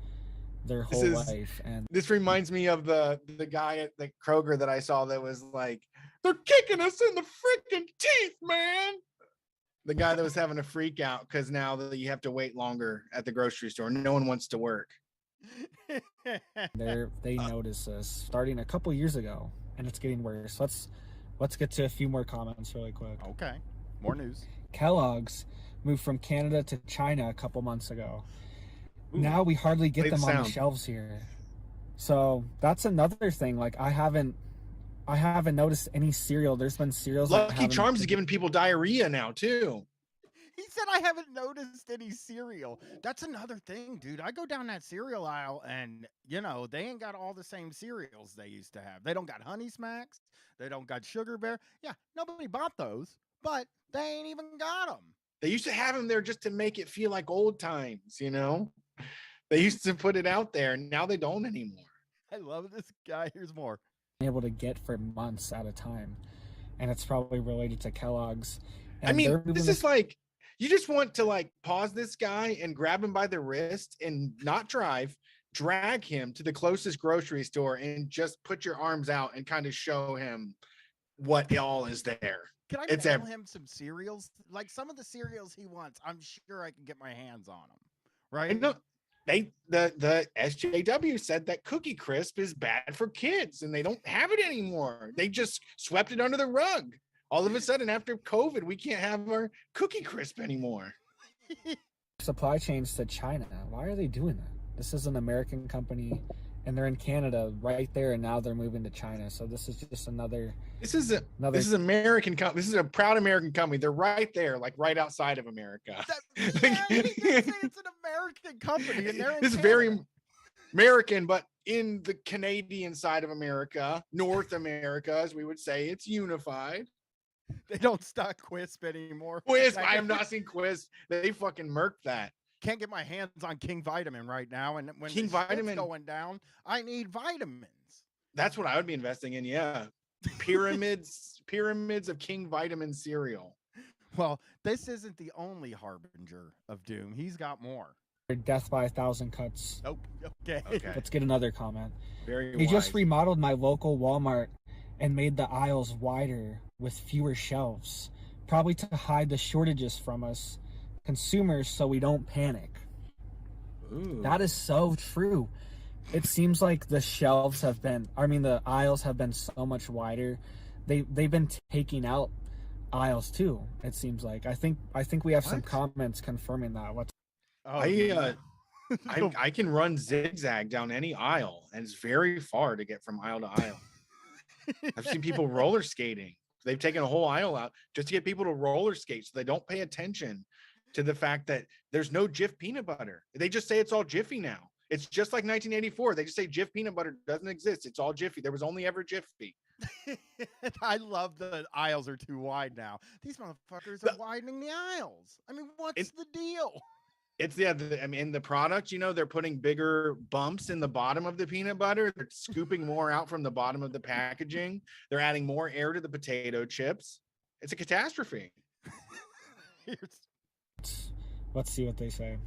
their whole life. And This reminds me of the guy at the Kroger that I saw that was like, they're kicking us in the freaking teeth, man. The guy that was having a freak out because now that you have to wait longer at the grocery store. No one wants to work. they noticed this starting a couple years ago, and it's getting worse. Let's get to a few more comments really quick. Okay. More news. Kellogg's moved from Canada to China a couple months ago. Ooh, Now we hardly get play the them on the sound. shelves here. So that's another thing. Like I haven't noticed any cereal. There's been cereals. that Lucky haven't- Charms is giving people diarrhea now too. He said I haven't noticed any cereal. That's another thing, dude. I go down that cereal aisle and, they ain't got all the same cereals they used to have. They don't got Honey Smacks. They don't got Sugar Bear. Yeah, nobody bought those, but they ain't even got them. They used to have them there just to make it feel like old times, They used to put it out there. Now they don't anymore. I love this guy. Here's more. been able to get for months at a time, and it's probably related to Kellogg's. And I mean, they're moving this is like, you just want to like pause this guy and grab him by the wrist and not drive, drag him to the closest grocery store and just put your arms out and kind of show him what all is there. Can I It's mail ev- him some cereals? Like some of the cereals he wants, I'm sure I can get my hands on them. I Right? know the SJW said that Cookie Crisp is bad for kids and they don't have it anymore. They just swept it under the rug. All of a sudden, after COVID, we can't have our Cookie Crisp anymore. supply chains to China. Why are they doing that? This is an American company, and they're in Canada right there, and now they're moving to China. So this is just another. This is American. This is a proud American company. They're right there, like right outside of America. Yeah, he did say it's an American company, and they're in This is Canada. very American, but in the Canadian side of America, North America, as we would say, it's unified. They don't stock Quisp anymore. Quiz, I have not seen Quiz. They fucking murked that. Can't get my hands on King Vitamin right now, and when King the shit's Vitamin- going down, I need vitamins. That's what I would be investing in. Yeah, pyramids of King Vitamin cereal. Well, this isn't the only harbinger of doom. He's got more. Death by 1,000 cuts. Nope. Okay. Okay, Let's get another comment. very. They just wise. remodeled my local Walmart and made the aisles wider with fewer shelves, probably to hide the shortages from us consumers so we don't panic. Ooh. That is so true. It seems like the aisles have been so much wider. They've been taking out aisles too, it seems like. I think we have some What? comments confirming that. Oh, I can run zigzag down any aisle, and it's very far to get from aisle to aisle. I've seen people roller skating. They've taken a whole aisle out just to get people to roller skate, so they don't pay attention to the fact that there's no Jif peanut butter. They just say it's all Jiffy now. It's just like 1984. They just say Jif peanut butter doesn't exist. It's all Jiffy. There was only ever Jiffy. I love the aisles are too wide now. These motherfuckers are widening the aisles. I mean, what's the deal? It's in the product, they're putting bigger bumps in the bottom of the peanut butter. They're scooping more out from the bottom of the packaging. They're adding more air to the potato chips. It's a catastrophe. Let's see what they say.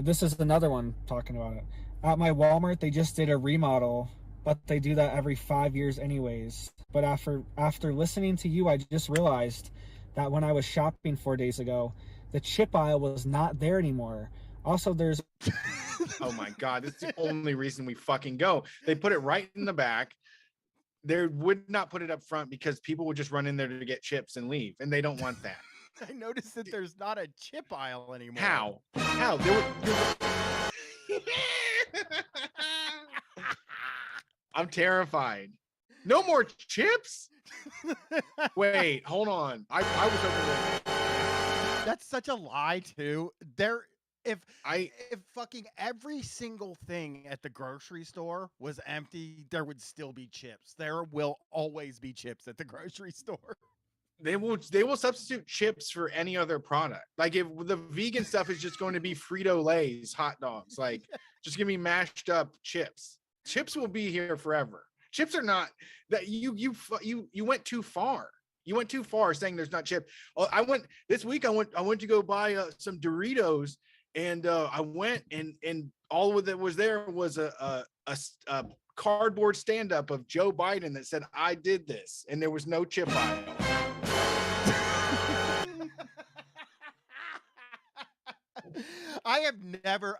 This is another one talking about it. At my Walmart, they just did a remodel but they do that every 5 years anyways. But after listening to you, I just realized that when I was shopping 4 days ago, the chip aisle was not there anymore. Also, there's Oh my God, this is the only reason we fucking go. They put it right in the back. They would not put it up front because people would just run in there to get chips and leave, and they don't want that. I noticed that there's not a chip aisle anymore. How? I'm terrified. No more chips? Wait, hold on. I was over there. That's such a lie too. If fucking every single thing at the grocery store was empty, there would still be chips. There will always be chips at the grocery store. They will substitute chips for any other product. Like if the vegan stuff is just going to be Frito-Lay's hot dogs, like just give me mashed up chips. Chips will be here forever. Chips are not that you went too far. You went too far saying there's not chips. I went this week. I went to go buy some Doritos, and I went and all that was there was a cardboard stand-up of Joe Biden that said I did this, and there was no chip aisle. I have never,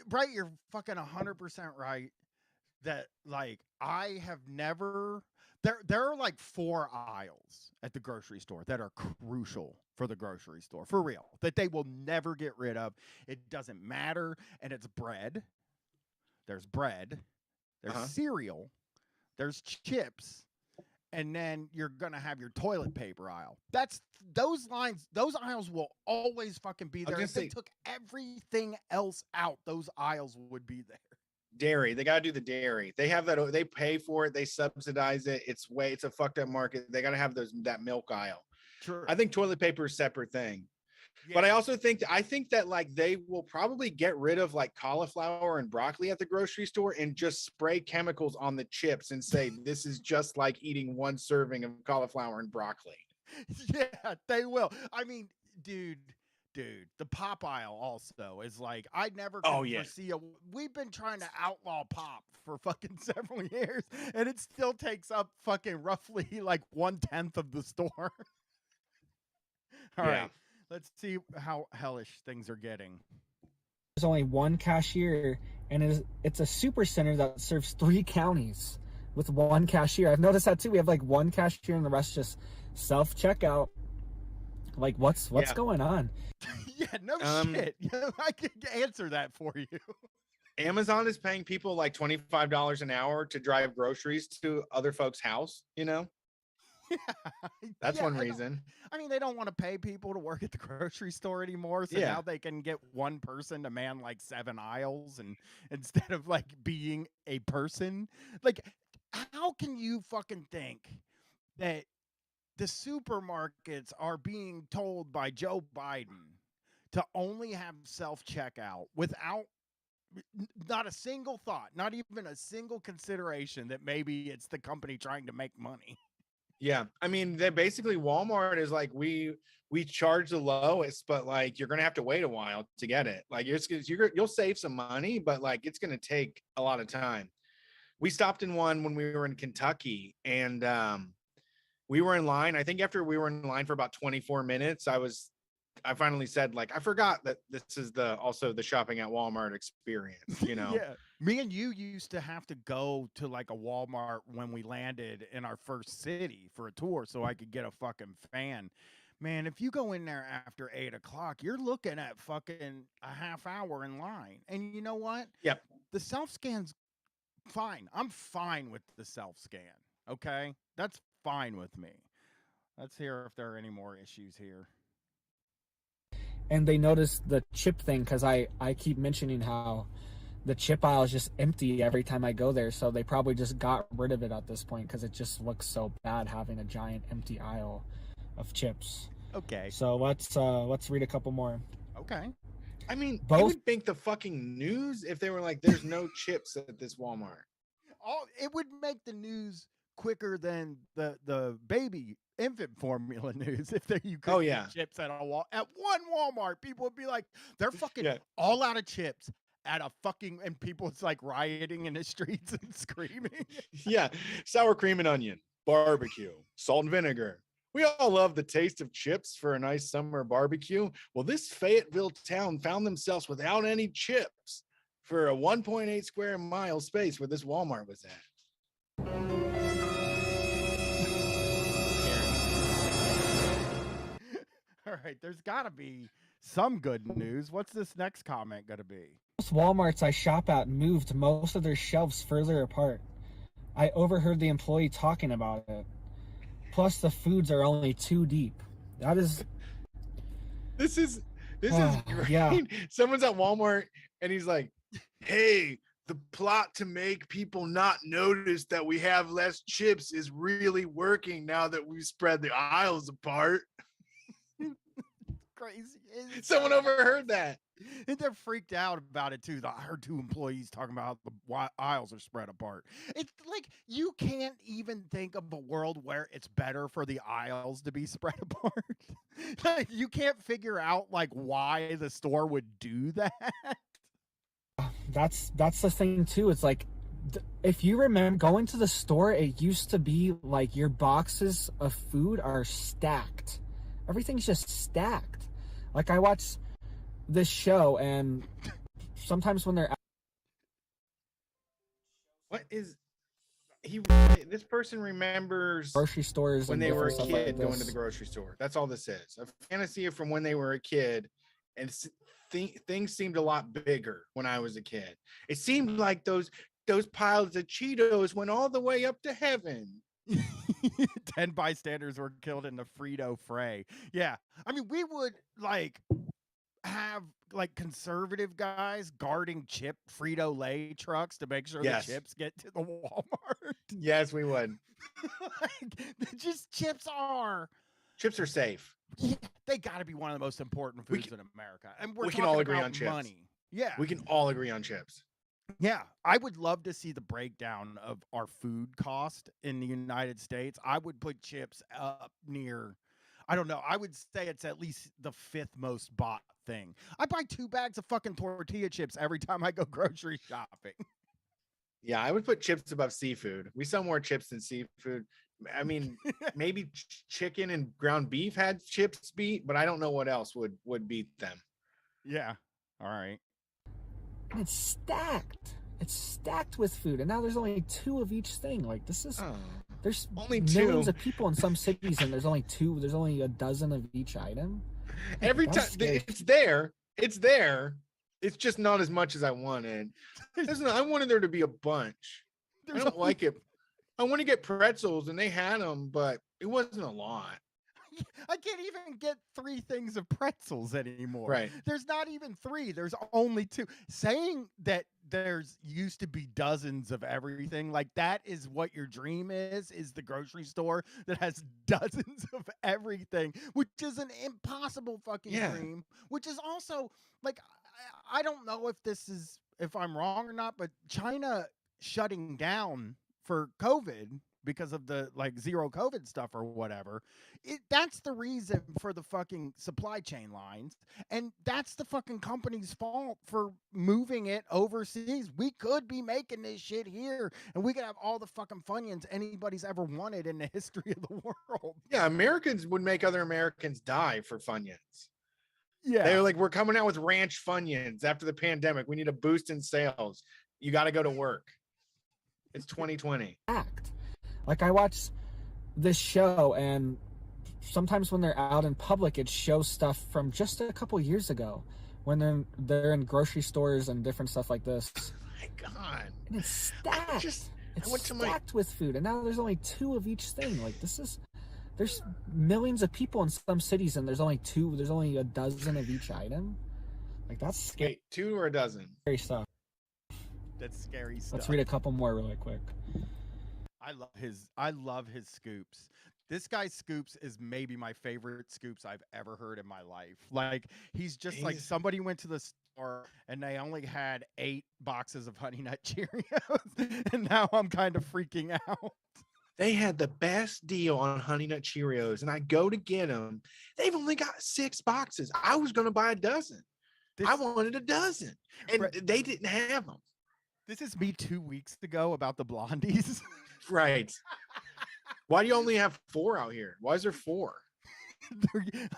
Bright, you're fucking 100% right. That like I have never. There are like 4 aisles at the grocery store that are crucial for the grocery store, for real, that they will never get rid of. It doesn't matter. And it's bread. There's bread. There's cereal. There's chips. And then you're going to have your toilet paper aisle. Those aisles will always fucking be there. If they took everything else out, those aisles would be there. Dairy, they got to do the dairy. They have that. They pay for it. They subsidize it. It's a fucked up market. They got to have that milk aisle. Sure. I think toilet paper is a separate thing. Yeah. But I also think that like they will probably get rid of like cauliflower and broccoli at the grocery store and just spray chemicals on the chips and say this is just like eating one serving of cauliflower and broccoli. Yeah, they will. I mean, dude, the pop aisle also is like I never could foresee we've been trying to outlaw pop for fucking several years, and it still takes up fucking roughly like 1/10 of the store. All right. Let's see how hellish things are getting. There's only one cashier, and it's a super center that serves 3 counties with one cashier. I've noticed that too. We have like one cashier and the rest just self-checkout. Like what's going on? Yeah, no shit. I can answer that for you. Amazon is paying people like $25 an hour to drive groceries to other folks' house, Yeah. That's one reason. I mean, they don't want to pay people to work at the grocery store anymore. So now they can get one person to man like 7 aisles, and instead of like being a person, like how can you fucking think that the supermarkets are being told by Joe Biden to only have self-checkout without not a single thought, not even a single consideration that maybe it's the company trying to make money? Yeah. I mean, they basically Walmart is like, we charge the lowest, but like, you're going to have to wait a while to get it. Like you'll save some money, but like, it's going to take a lot of time. We stopped in one when we were in Kentucky, and we were in line. I think after we were in line for about 24 minutes, I finally said, like, I forgot that this is also the shopping at Walmart experience, Yeah. Me and you used to have to go to like a Walmart when we landed in our first city for a tour so I could get a fucking fan. Man, if you go in there after 8 o'clock, you're looking at fucking a half hour in line. And you know what? Yep. The self-scan's fine. I'm fine with the self-scan. Okay? That's fine with me. Let's hear if there are any more issues here. And they noticed the chip thing because I keep mentioning how the chip aisle is just empty every time I go there. So they probably just got rid of it at this point because it just looks so bad having a giant empty aisle of chips. Okay. So let's read a couple more. Okay. I mean, you would think the fucking news if they were like, there's no chips at this Walmart. It would make the news quicker than the baby infant formula news if you could get chips at one Walmart. People would be like, they're fucking all out of chips at a fucking, and people, it's like rioting in the streets and screaming. Yeah, sour cream and onion, barbecue, salt and vinegar. We all love the taste of chips for a nice summer barbecue. Well, this Fayetteville town found themselves without any chips for a 1.8 square mile space where this Walmart was at. All right, there's got to be some good news. What's this next comment going to be? Most Walmarts I shop at moved most of their shelves further apart. I overheard the employee talking about it. Plus, the foods are only 2 deep. That is. This is great. Yeah. Someone's at Walmart and he's like, "Hey, the plot to make people not notice that we have less chips is really working now that we've spread the aisles apart." Crazy. Someone overheard that. And they're freaked out about it too. I heard 2 employees talking about how the aisles are spread apart. It's like you can't even think of a world where it's better for the aisles to be spread apart. Like, you can't figure out like why the store would do that. That's the thing too. It's like, if you remember going to the store, it used to be like your boxes of food are stacked. Everything's just stacked. Like, I watch this show, and sometimes when they're What is he? This person remembers grocery stores when and they were a different stuff kid like going this. to the grocery store. That's all this is. A fantasy from when they were a kid, and things seemed a lot bigger when I was a kid. It seemed like those piles of Cheetos went all the way up to heaven. 10 bystanders were killed in the Frito fray. Yeah. I mean, we would like have like conservative guys guarding chip Frito-Lay trucks to make sure Yes. the chips get to the Walmart. Yes, we would. Like, just chips are safe. they got to be one of the most important foods in America. And we can talking all agree about on chips. money. Yeah. We can all agree on chips. Yeah, I would love to see the breakdown of our food cost in the United States. I would put chips up near, I don't know, I would say it's at least the 5th most bought thing. I buy 2 bags of fucking tortilla chips every time I go grocery shopping. Yeah, I would put chips above seafood. We sell more chips than seafood. I mean, maybe chicken and ground beef had chips beat, but I don't know what else would beat them. Yeah, all right. And it's stacked. It's stacked with food, and now there's only 2 of each thing. Like, this is there's only millions 2 of people in some cities, and there's only 2. There's only a dozen of each item. Every That's time scary. it's there. It's just not as much as I wanted. I wanted there to be a bunch. I don't like it. I want to get pretzels, and they had them, but it wasn't a lot. I can't even get 3 things of pretzels anymore. Right. There's not even 3. There's only 2. Saying that there's used to be dozens of everything, like that is what your dream is the grocery store that has dozens of everything, which is an impossible fucking dream, which is also like, I don't know if I'm wrong or not, but China shutting down for COVID because of the like zero COVID stuff or whatever, that's the reason for the fucking supply chain lines. And that's the fucking company's fault for moving it overseas. We could be making this shit here and we could have all the fucking Funyuns anybody's ever wanted in the history of the world. Yeah, Americans would make other Americans die for Funyuns. Yeah. They were like, we're coming out with ranch Funyuns after the pandemic. We need a boost in sales. You got to go to work. It's 2020. Like, I watch this show, and sometimes when they're out in public, it shows stuff from just a couple years ago when they're in grocery stores and different stuff like this. Oh my God. And it's stacked. It's stacked with food, and now there's only 2 of each thing. Like, there's millions of people in some cities, and there's only a dozen of each item. Like, that's scary. Wait, 2 or a dozen? Scary stuff. That's scary stuff. Let's read a couple more really quick. I love his scoops. This guy's scoops is maybe my favorite scoops I've ever heard in my life. Like, he's just like somebody went to the store and they only had 8 boxes of Honey Nut Cheerios, and now I'm kind of freaking out. They had the best deal on Honey Nut Cheerios, and I go to get them. They've only got 6 boxes. I was going to buy a dozen. This, I wanted a dozen, and Right. they didn't have them. this is me 2 weeks ago about the blondies. Right. Why do you only have 4 out here? Why is there 4?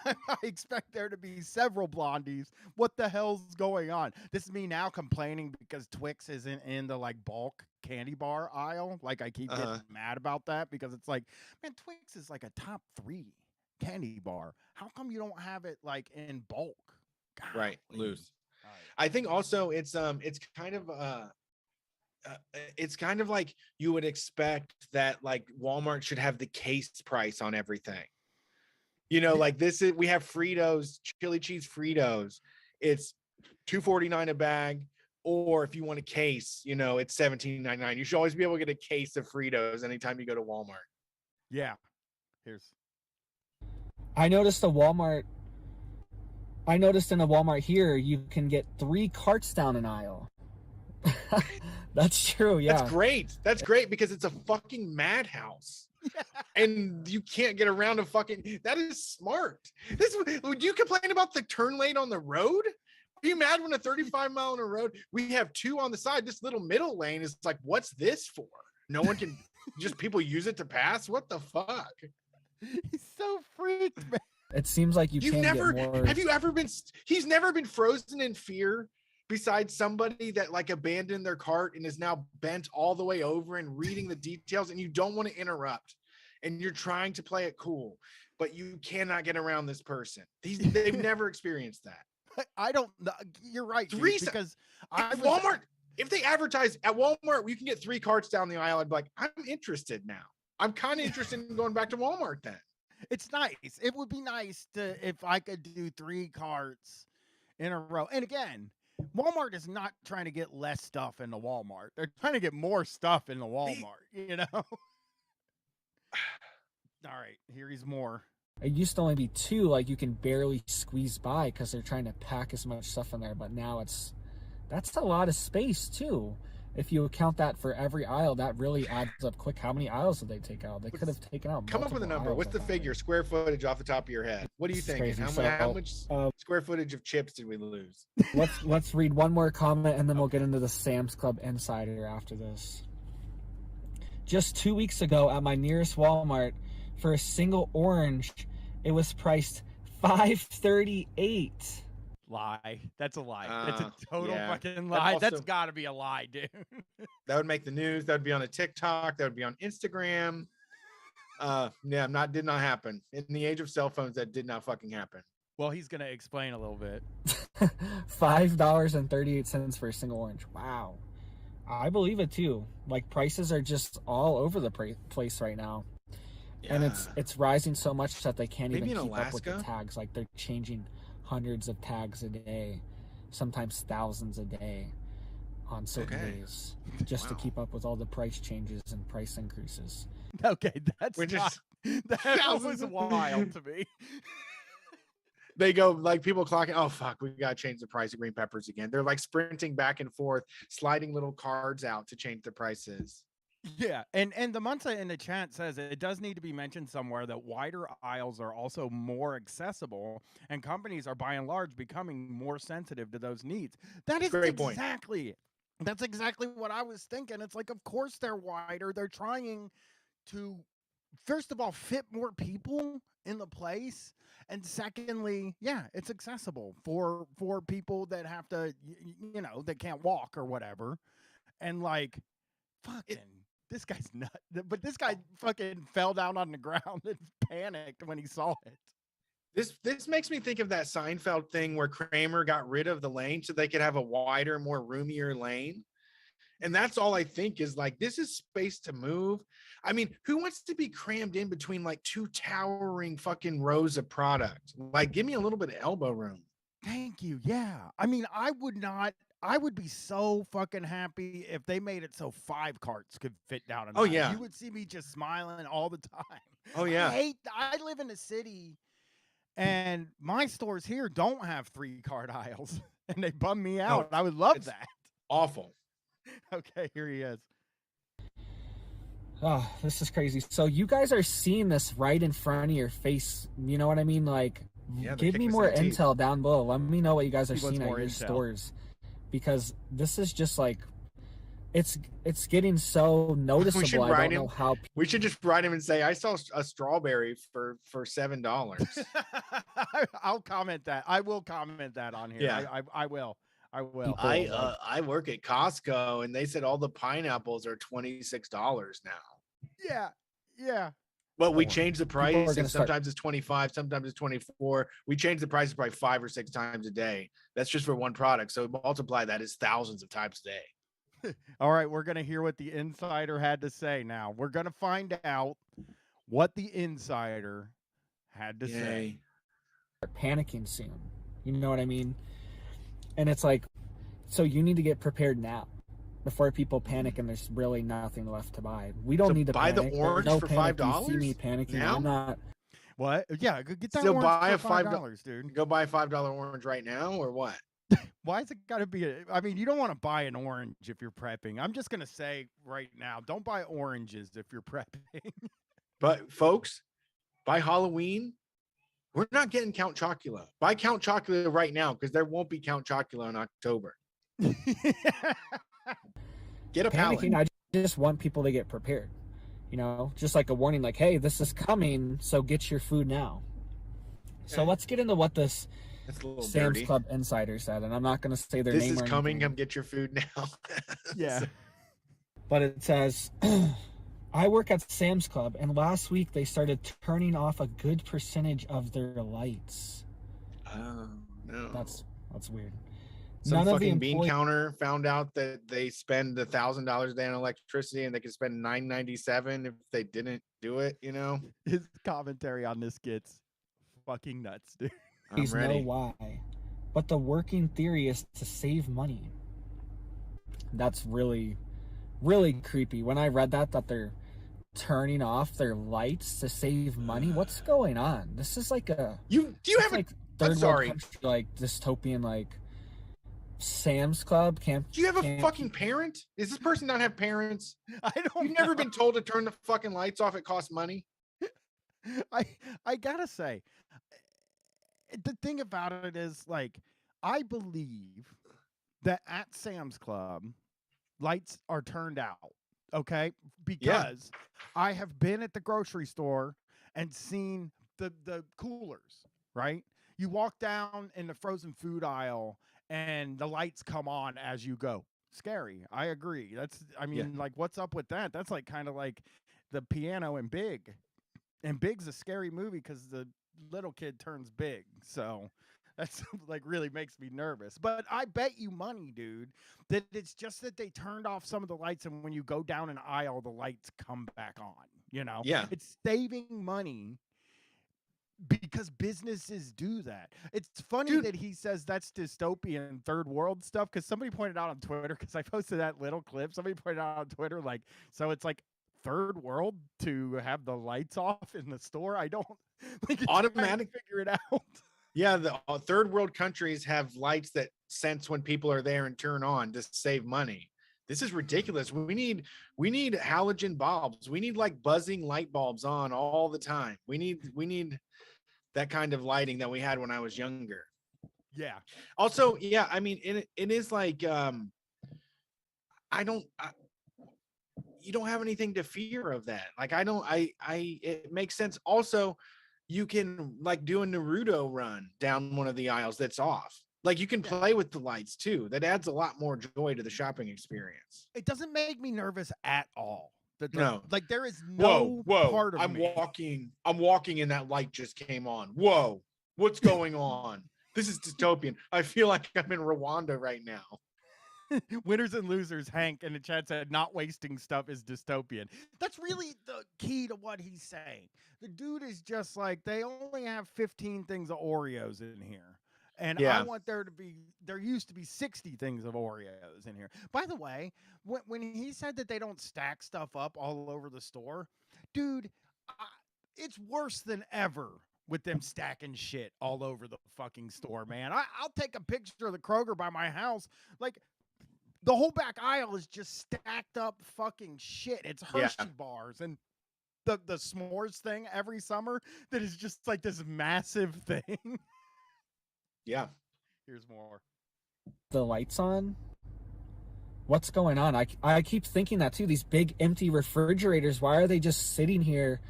I expect there to be several blondies. What the hell's going on? This is me now complaining because Twix isn't in the like bulk candy bar aisle. Like I keep getting mad about that because it's like, man, Twix is like a top 3 candy bar. How come you don't have it like in bulk? Right, Golly. loose. All right. I think also it's kind of like you would expect that like Walmart should have the case price on everything. You know, like we have Fritos, chili cheese Fritos. It's $2.49 a bag, or if you want a case, you know, it's $17.99. You should always be able to get a case of Fritos anytime you go to Walmart. Yeah. Here's. I noticed in a Walmart here, you can get 3 carts down an aisle. That's true. Yeah. That's great. That's great because it's a fucking madhouse. And you can't get around a fucking, that is smart. Would you complain about the turn lane on the road? Are you mad when a 35 mile on a road, we have 2 on the side, this little middle lane is like, what's this for? No one can, just people use it to pass? What the fuck? He's so freaked, man. It seems like Have you ever been, he's never been frozen in fear besides somebody that like abandoned their cart and is now bent all the way over and reading the details, and you don't want to interrupt and you're trying to play it cool, but you cannot get around this person. They've never experienced that. I don't know. You're right. Dude, Three- because Walmart, if they advertise at Walmart, you can get 3 carts down the aisle. I'd be like, I'm interested now. I'm kind of interested in going back to Walmart then. It's nice. It would be nice if I could do 3 carts in a row. And again, Walmart is not trying to get less stuff into Walmart. They're trying to get more stuff into Walmart, you know? All right, here's more. It used to only be 2, like you can barely squeeze by because they're trying to pack as much stuff in there. But now that's a lot of space too. If you account that for every aisle, that really adds up quick. How many aisles did they take out? They could have taken out. Come up with a number. What's the figure? Square footage off the top of your head. What are you thinking? How much square footage of chips did we lose? Let's read one more comment and then we'll get into the Sam's Club Insider after this. Just 2 weeks ago at my nearest Walmart, for a single orange, it was priced $5.38. Lie. That's a lie. That's a total yeah. fucking lie. Also- That's got to be a lie, dude. That would make the news. That would be on a TikTok. That would be on Instagram. Did not happen. In the age of cell phones, that did not fucking happen. Well, he's going to explain a little bit. $5.38 for a single orange. Wow. I believe it too. Like prices are just all over the place right now. Yeah. And it's rising so much that they can't Maybe even in keep up with the Alaska? tags. Like they're changing hundreds of tags a day, sometimes thousands a day on certain days, just to keep up with all the price changes and price increases. Okay, that's We're just that was wild to me. they go like people clocking. Oh fuck, we gotta change the price of green peppers again. They're like sprinting back and forth, sliding little cards out to change the prices. Yeah, and the Munza in the chat says it does need to be mentioned somewhere that wider aisles are also more accessible, and companies are by and large becoming more sensitive to those needs. That is Great point. That's exactly what I was thinking. It's like, of course they're wider. They're trying to, first of all, fit more people in the place, and secondly, yeah, it's accessible for people that have to, that can't walk or whatever, and like, fucking. This guy's nuts. But this guy fucking fell down on the ground and panicked when he saw it. This makes me think of that Seinfeld thing where Kramer got rid of the lane so they could have a wider, more roomier lane. And that's all I think is like, this is space to move. I mean, who wants to be crammed in between like 2 towering fucking rows of product? Like, give me a little bit of elbow room. Thank you. Yeah. I mean, I would be so fucking happy if they made it so 5 carts could fit down. Oh, yeah. You would see me just smiling all the time. Oh, yeah. I live in a city and my stores here don't have 3 cart aisles and they bum me out. I would love that. Awful. Okay, here he is. Oh, this is crazy. So you guys are seeing this right in front of your face. You know what I mean? Like Yeah, the Give kick me was more in the teeth. intel down below. Let me know what you guys are He wants seeing at more your intel. stores, because this is just like it's getting so noticeable. I write don't know him. how. We should just write him and say, I saw a strawberry for $7. I'll comment that. I will comment that on here. Yeah. I will. I will. People- I work at Costco and they said all the pineapples are $26 now. Yeah. Yeah. But we Or- change the People are price, gonna and start- sometimes it's 25, sometimes it's 24. We change the prices probably 5 or 6 times a day. That's just for one product. So multiply that as thousands of times a day. All right, we're gonna hear what the insider had to say now. We're gonna find out what the insider had to say. panicking soon. You know what I mean? And it's like, so you need to get prepared now before people panic and there's really nothing left to buy. We don't So need to buy the panic. There's orange no for panic. $5 You see me panicking. now? I'm not. What? Yeah, go get that Still orange buy for a $5, dude. Go buy a $5 orange right now or what? Why is it got to be? I mean, you don't want to buy an orange if you're prepping. I'm just gonna say right now, don't buy oranges if you're prepping. But folks, by Halloween, we're not getting Count Chocula. Buy Count Chocula right now because there won't be Count Chocula in October. Get a pallet. Panicking. I just want people to get prepared. You know, just like a warning, like, hey, this is coming, so get your food now. So Okay. let's get into what this That's a little Sam's dirty. Club insider said, and I'm not going to say their This name is or coming. anything, Come get your food now. Yeah. but it says, I work at Sam's Club, and last week they started turning off a good percentage of their lights. Oh no. That's weird. Some None of the fucking bean employees. counter found out that they spend $1,000 a day on electricity and they could spend $997 if they didn't do it. You know, His commentary on this gets fucking nuts, dude. I'm know ready. why, but the working theory is to save money. That's really creepy. When I read that they're turning off their lights to save money, what's going on? This is like a Do you it's have like a third world sorry. country, like dystopian, like Sam's Club camp. do you have a camp- fucking parent? Does this person not have parents? I don't. You've never know. been told to turn the fucking lights off. It costs money. I gotta say, the thing about it is, like, I believe that at Sam's Club, lights are turned out. Okay, because I have been at the grocery store and seen the coolers. Right, you walk down in the frozen food aisle and the lights come on as you go. Scary. I agree. I mean, like, what's up with that? That's like kind of like the piano in Big. And Big's a scary movie because the little kid turns big. So that's like really makes me nervous. But I bet you money, dude, that it's just that they turned off some of the lights, and when you go down an aisle, the lights come back on. You know? Yeah. It's saving money because businesses do that. It's funny Dude. that he says that's dystopian third world stuff, because somebody pointed out on Twitter, because I posted that little clip, somebody pointed out on Twitter, like, so it's like third world to have the lights off in the store. I don't like Automatic- figure it out. Yeah, the third world countries have lights that sense when people are there and turn on to save money. This is ridiculous. We need halogen bulbs. We need like buzzing light bulbs on all the time. We need that kind of lighting that we had when I was younger. Yeah. Also, yeah, I mean, it is like you don't have anything to fear of that. Like it makes sense. Also, you can like do a Naruto run down one of the aisles that's off. Like you can play with the lights too. That adds a lot more joy to the shopping experience. It doesn't make me nervous at all. No. Like there is no part of I'm me. walking and that light just came on. Whoa, what's going on? This is dystopian. I feel like I'm in Rwanda right now. Winners and losers, Hank in the chat said, not wasting stuff is dystopian. That's really the key to what he's saying. The dude is just like, they only have 15 things of Oreos in here. And Yeah. I want there used to be 60 things of Oreos in here. By the way, when he said that they don't stack stuff up all over the store, dude, it's worse than ever with them stacking shit all over the fucking store, man. I'll take a picture of the Kroger by my house. Like, the whole back aisle is just stacked up fucking shit. It's Hershey bars and the s'mores thing every summer that is just like this massive thing. Yeah. Here's more. The lights on. What's going on? I keep thinking that too. These big empty refrigerators, why are they just sitting here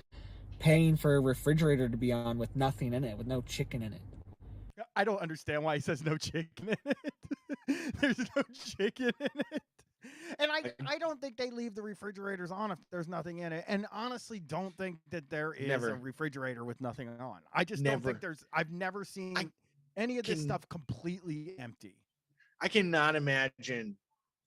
paying for a refrigerator to be on with nothing in it, with no chicken in it? I don't understand why he says no chicken in it. There's no chicken in it. And I don't think they leave the refrigerators on if there's nothing in it. And honestly, don't think that there is Never. a refrigerator with nothing on. I just Never. don't think there's. I've never seen any of this stuff completely empty. I cannot imagine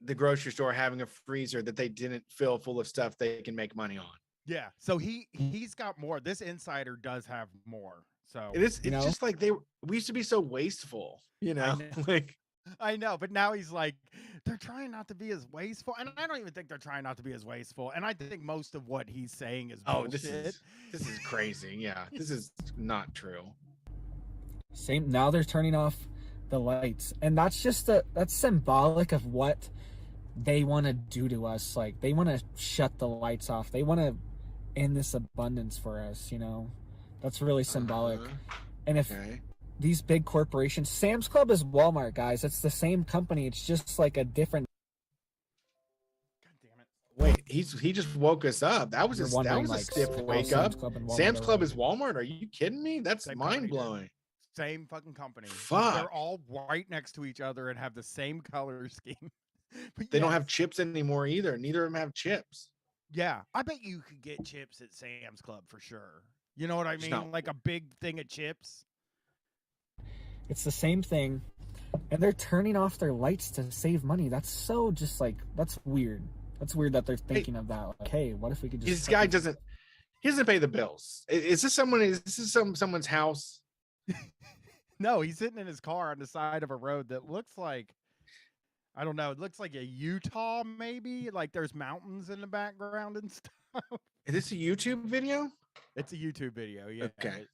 the grocery store having a freezer that they didn't fill full of stuff they can make money on. Yeah. So he's got more. This insider does have more. So It's just like we used to be so wasteful, you know, like I know, but now he's like, they're trying not to be as wasteful. And I don't even think they're trying not to be as wasteful. And I think most of what he's saying is bullshit. This is crazy. Yeah. This is not true. Same. Now they're turning off the lights. And that's just that's symbolic of what they want to do to us. Like, they want to shut the lights off. They want to end this abundance for us, you know? That's really symbolic. And if these big corporations, Sam's Club is Walmart, guys. It's the same company. It's just like a different. God damn it. Wait, he just woke us up. That was a stiff wake up. Sam's Club is Walmart. Are you kidding me? That's mind blowing. Same fucking company. Fuck. They're all right next to each other and have the same color scheme. They don't have chips anymore either. Neither of them have chips. Yeah, I bet you could get chips at Sam's Club for sure. You know what I mean? Like a big thing of chips. It's the same thing, and they're turning off their lights to save money. That's so just like, that's weird. That's weird that they're thinking of that. Like, hey, what if we could just? This guy doesn't pay the bills. Is this someone's house? No, he's sitting in his car on the side of a road that looks like, I don't know, it looks like a Utah maybe. Like there's mountains in the background and stuff. Is this a YouTube video? It's a YouTube video, yeah. Okay.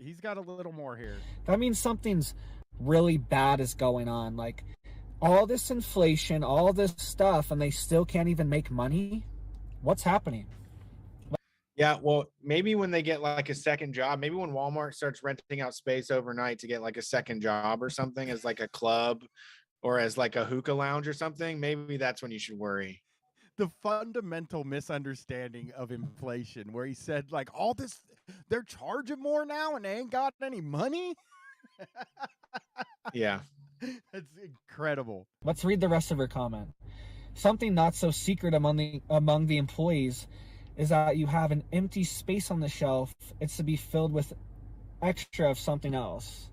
He's got a little more here. That means something's really bad is going on. Like all this inflation, all this stuff, and they still can't even make money. What's happening? Yeah, well, maybe when they get like a second job, maybe when Walmart starts renting out space overnight to get like a second job or something as like a club or as like a hookah lounge or something, maybe that's when you should worry. The fundamental misunderstanding of inflation where he said like all this, they're charging more now and they ain't got any money. Yeah. That's incredible. Let's read the rest of her comment. Something not so secret among the employees is that you have an empty space on the shelf. It's to be filled with extra of something else.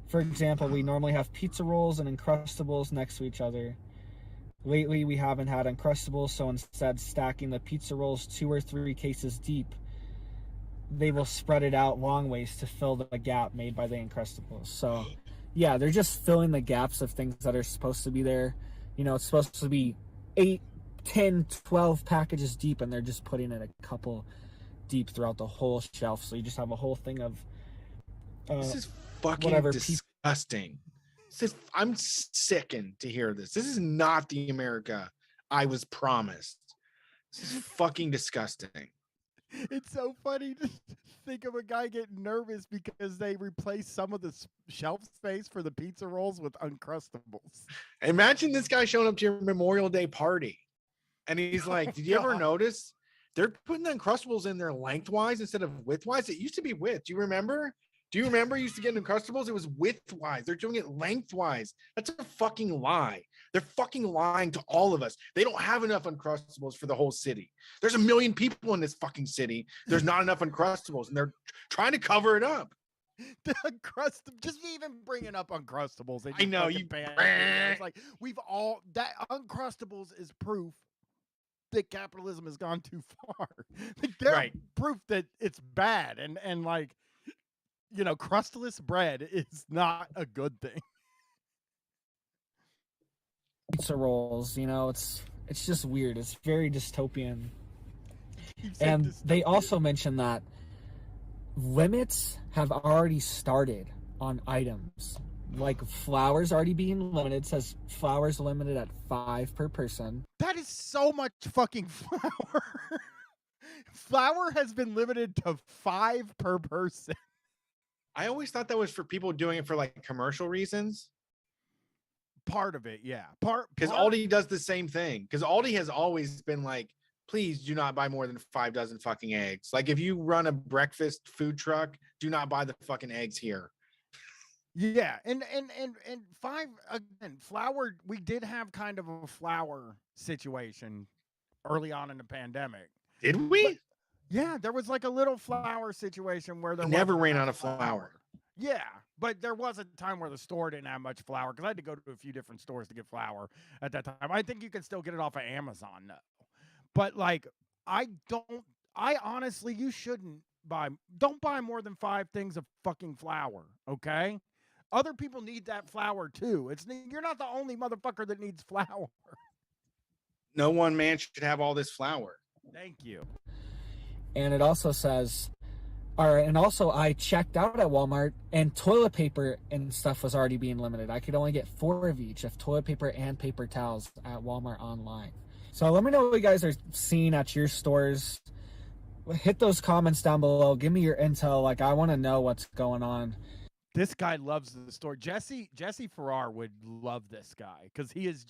For example, we normally have pizza rolls and Uncrustables next to each other. Lately, we haven't had Uncrustables, so instead stacking the pizza rolls 2 or 3 cases deep, they will spread it out long ways to fill the gap made by the Uncrustables. So, yeah, they're just filling the gaps of things that are supposed to be there. You know, it's supposed to be 8, 10, 12 packages deep, and they're just putting it a couple deep throughout the whole shelf. So you just have a whole thing of this is fucking disgusting. I'm sickened to hear this. This is not the America I was promised. This is fucking disgusting. It's so funny to think of a guy getting nervous because they replaced some of the shelf space for the pizza rolls with Uncrustables. Imagine this guy showing up to your Memorial Day party and he's like, did you ever notice they're putting the Uncrustables in there lengthwise instead of widthwise? It used to be width. Do you remember? You used to get Uncrustables? It was widthwise. They're doing it lengthwise. That's a fucking lie. They're fucking lying to all of us. They don't have enough Uncrustables for the whole city. There's 1 million people in this fucking city. There's not enough Uncrustables, and they're trying to cover it up. The just even bringing up Uncrustables. I know you. It's like that Uncrustables is proof that capitalism has gone too far. Like, they're proof that it's bad, and like, you know, crustless bread is not a good thing. Pizza rolls, you know, it's just weird. It's very dystopian. And they also mentioned that limits have already started on items. Like flowers already being limited. It says flowers limited at 5 per person. That is so much fucking flour. flour has been limited to 5 per person. I always thought that was for people doing it for like commercial reasons. Part of it, yeah. Because Aldi does the same thing. Because Aldi has always been like, please do not buy more than 5 dozen fucking eggs. Like if you run a breakfast food truck, do not buy the fucking eggs here. Yeah, and 5 again, flour. We did have kind of a flour situation early on in the pandemic. Did we? But, yeah, there was like a little flour situation where there never wasn't ran enough out of flour. Yeah, but there was a time where the store didn't have much flour because I had to go to a few different stores to get flour at that time. I think you can still get it off of Amazon though. But like, I honestly, you don't buy more than 5 things of fucking flour, okay? Other people need that flour too. You're not the only motherfucker that needs flour. No one man should have all this flour. Thank you. And it also says, all right, and also I checked out at Walmart and toilet paper and stuff was already being limited. I could only get 4 of each of toilet paper and paper towels at Walmart online. So let me know what you guys are seeing at your stores. Hit those comments down below. Give me your intel. Like, I want to know what's going on. This guy loves the store. Jesse Farrar would love this guy because he is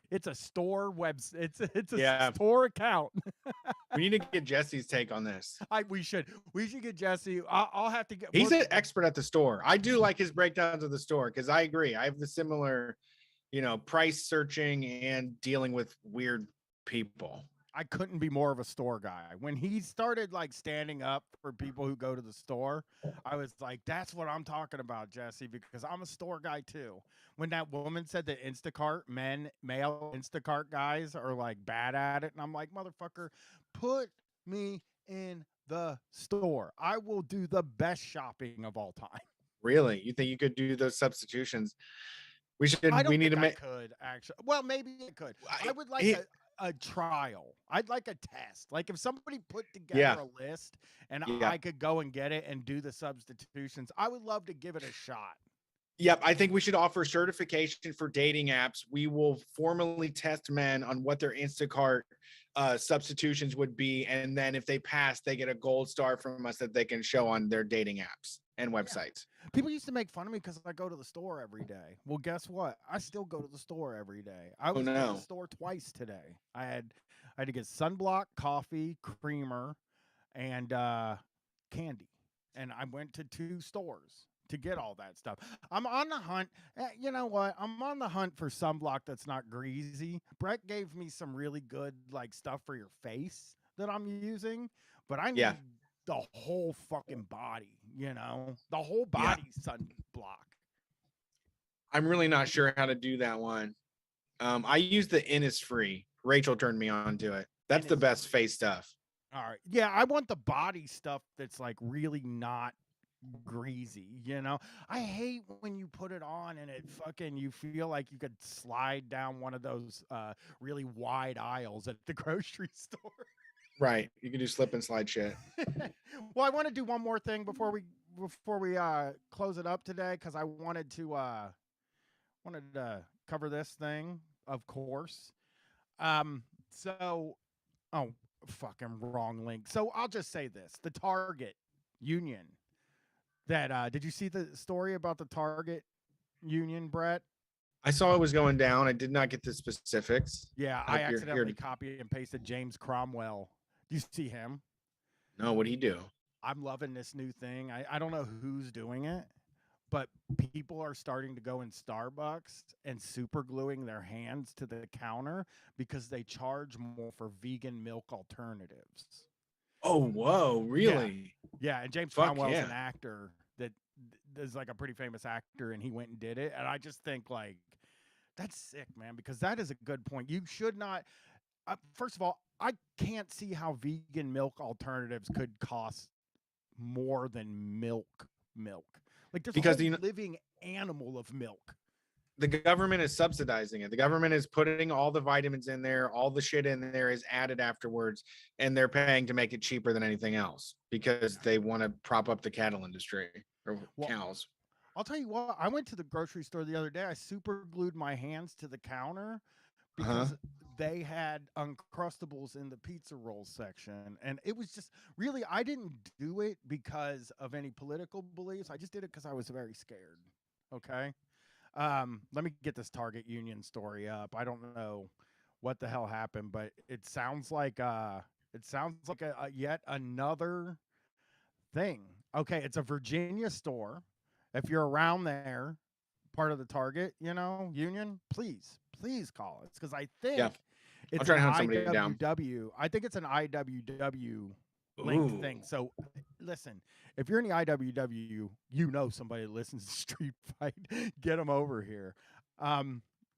it's a store website. It's a store account. We need to get Jesse's take on this. We should get Jesse. I'll have to get. He's an expert at the store. I do like his breakdowns of the store because I agree. I have the similar, price searching and dealing with weird people. I couldn't be more of a store guy. When he started like standing up for people who go to the store, I was like, that's what I'm talking about, Jesse, because I'm a store guy too. When that woman said that male Instacart guys are like bad at it, and I'm like, motherfucker, put me in the store. I will do the best shopping of all time. Really? You think you could do those substitutions? We need to make. Could actually. Well, maybe it could. I would like a trial. I'd like a test. Like if somebody put together a list and I could go and get it and do the substitutions, I would love to give it a shot. Yep, I think we should offer certification for dating apps. We will formally test men on what their Instacart substitutions would be, and then if they pass, they get a gold star from us that they can show on their dating apps and websites. Yeah. People used to make fun of me because I go to the store every day. Well, guess what? I still go to the store every day. I was to the store twice today. I had to get sunblock, coffee, creamer, and candy. And I went to 2 stores to get all that stuff. I'm on the hunt. You know what? I'm on the hunt for sunblock that's not greasy. Brett gave me some really good like stuff for your face that I'm using, but I need the whole fucking body, the whole body sunblock. I'm really not sure how to do that one. I use the Innisfree. Rachel turned me on to it. That's the best face stuff. All right. Yeah, I want the body stuff that's like really not greasy, I hate when you put it on and it fucking you feel like you could slide down one of those really wide aisles at the grocery store. Right. You can do slip and slide shit. Well, I want to do one more thing before we close it up today because I wanted to cover this thing, of course. Fucking wrong link. So I'll just say this. The Target union that did you see the story about the Target union, Brett? I saw it was going down. I did not get the specifics. Yeah, I accidentally copied and pasted James Cromwell. Do you see him? No, what'd he do? I'm loving this new thing. I don't know who's doing it, but people are starting to go in Starbucks and super gluing their hands to the counter because they charge more for vegan milk alternatives. Oh, whoa, really? Yeah, and James Cromwell's an actor that is like a pretty famous actor, and he went and did it. And I just think like that's sick, man, because that is a good point. You should not. First of all, I can't see how vegan milk alternatives could cost more than milk. Like there's a whole living animal of milk. The government is subsidizing it. The government is putting all the vitamins in there. All the shit in there is added afterwards, and they're paying to make it cheaper than anything else because they want to prop up the cattle industry or cows. I'll tell you what, I went to the grocery store the other day. I super glued my hands to the counter because they had Uncrustables in the pizza roll section. And it was just really, I didn't do it because of any political beliefs. I just did it because I was very scared. Okay. Let me get this Target Union story up. I don't know what the hell happened, but it sounds like a yet another thing. Okay, it's a Virginia store. If you're around there, part of the Target, Union, please call us because I think it's try an to hunt somebody down. IWW. I think it's an IWW linked thing. Ooh. So listen, if you're in the IWW, you know somebody that listens to Street Fight. Get them over here.